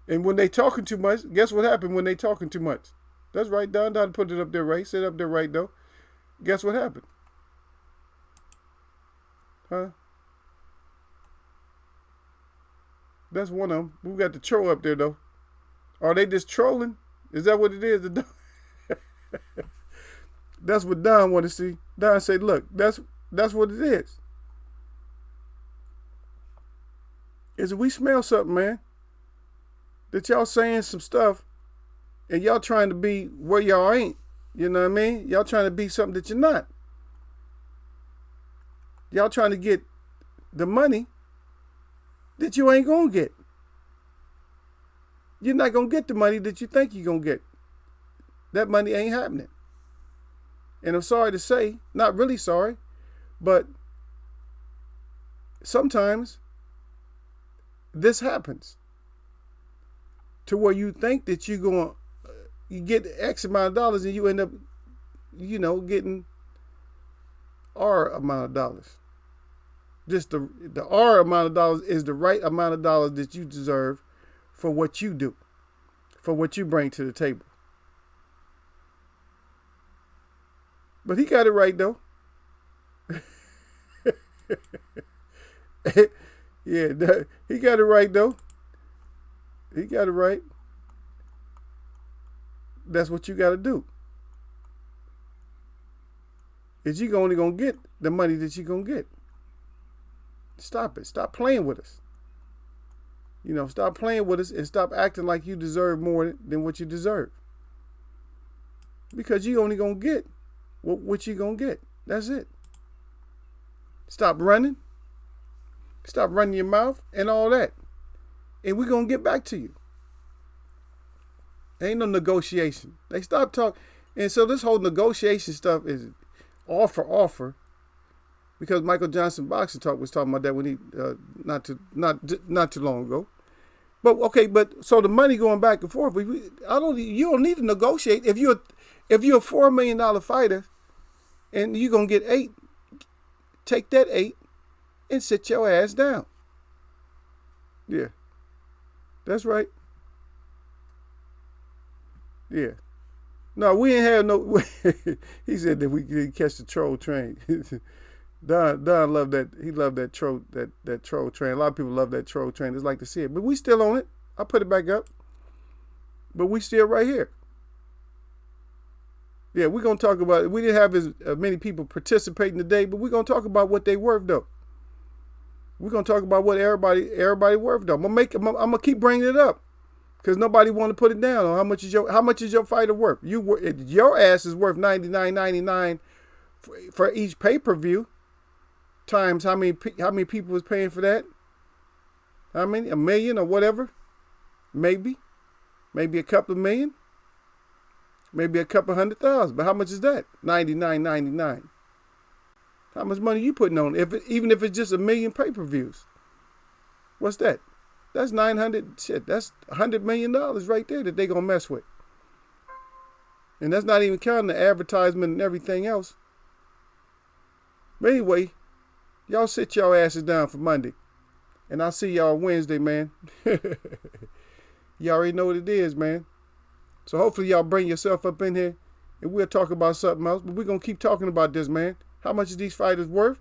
A: And when they talking too much, guess what happened when they talking too much? That's right. Don put it up there right. He said up there right, though. Guess what happened? Huh? That's one of them. We got the troll up there, though. Are they just trolling? Is that what it is? That's what Don want to see. Don said, look, that's what it is. Is we smell something, man, that y'all saying some stuff and y'all trying to be where y'all ain't. You know what I mean? Y'all trying to be something that you're not. Y'all trying to get the money that you ain't gonna get. You're not gonna get the money that you think you're gonna get. That money ain't happening. And I'm sorry to say, not really sorry, but sometimes this happens to where you think that you get X amount of dollars and you end up, getting R amount of dollars. Just the R amount of dollars is the right amount of dollars that you deserve for what you do, for what you bring to the table. But he got it right, though. Yeah, he got it right, though. He got it right. That's what you got to do. Is you only going to get the money that you're going to get. Stop it. Stop playing with us. Stop playing with us and stop acting like you deserve more than what you deserve. Because you only going to get what you going to get. That's it. Stop running. Stop running your mouth and all that. And we're going to get back to you. Ain't no negotiation. They stop talking. And so this whole negotiation stuff is offer. Because Michael Johnson Boxing Talk was talking about that when he not too long ago. But okay, so the money going back and forth. You don't need to negotiate if you're a $4 million fighter and you're gonna get 8. Take that 8 and sit your ass down. Yeah, that's right. Yeah. No, we ain't have no. He said that we could catch the troll train. Don loved that. He loved that troll train. A lot of people love that troll train. Just like to see it. But we still on it. I put it back up. But we still right here. Yeah, we're going to talk about it. We didn't have as many people participating today, but we're going to talk about what they worth, though. We're going to talk about what everybody worth, though. I'm going to keep bringing it up because nobody want to put it down on how much is your fighter worth. Your ass is worth $99.99 for each pay-per-view. Times how many people was paying for that? How many? $1 million or whatever? Maybe a couple of million. Maybe a couple 100,000. But how much is that? $99.99. How much money you putting on? Even if it's just 1 million pay-per-views. What's that? That's 900. Shit, that's $100 million right there that they gonna mess with. And that's not even counting the advertisement and everything else. But anyway. Y'all sit y'all asses down for Monday. And I'll see y'all Wednesday, man. You already know what it is, man. So hopefully y'all bring yourself up in here and we'll talk about something else. But we're going to keep talking about this, man. How much is these fighters worth?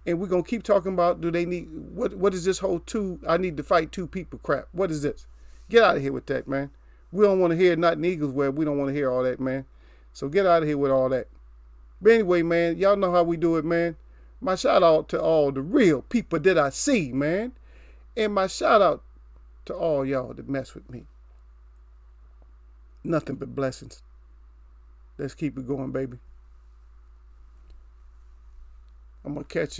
A: And we're going to keep talking about do they need, what is this whole I need to fight 2 people crap? What is this? Get out of here with that, man. We don't want to hear nothing Eagles where we don't want to hear all that, man. So get out of here with all that. But anyway, man, y'all know how we do it, man. My shout out to all the real people that I see, man. And my shout out to all y'all that mess with me. Nothing but blessings. Let's keep it going, baby. I'm going to catch you.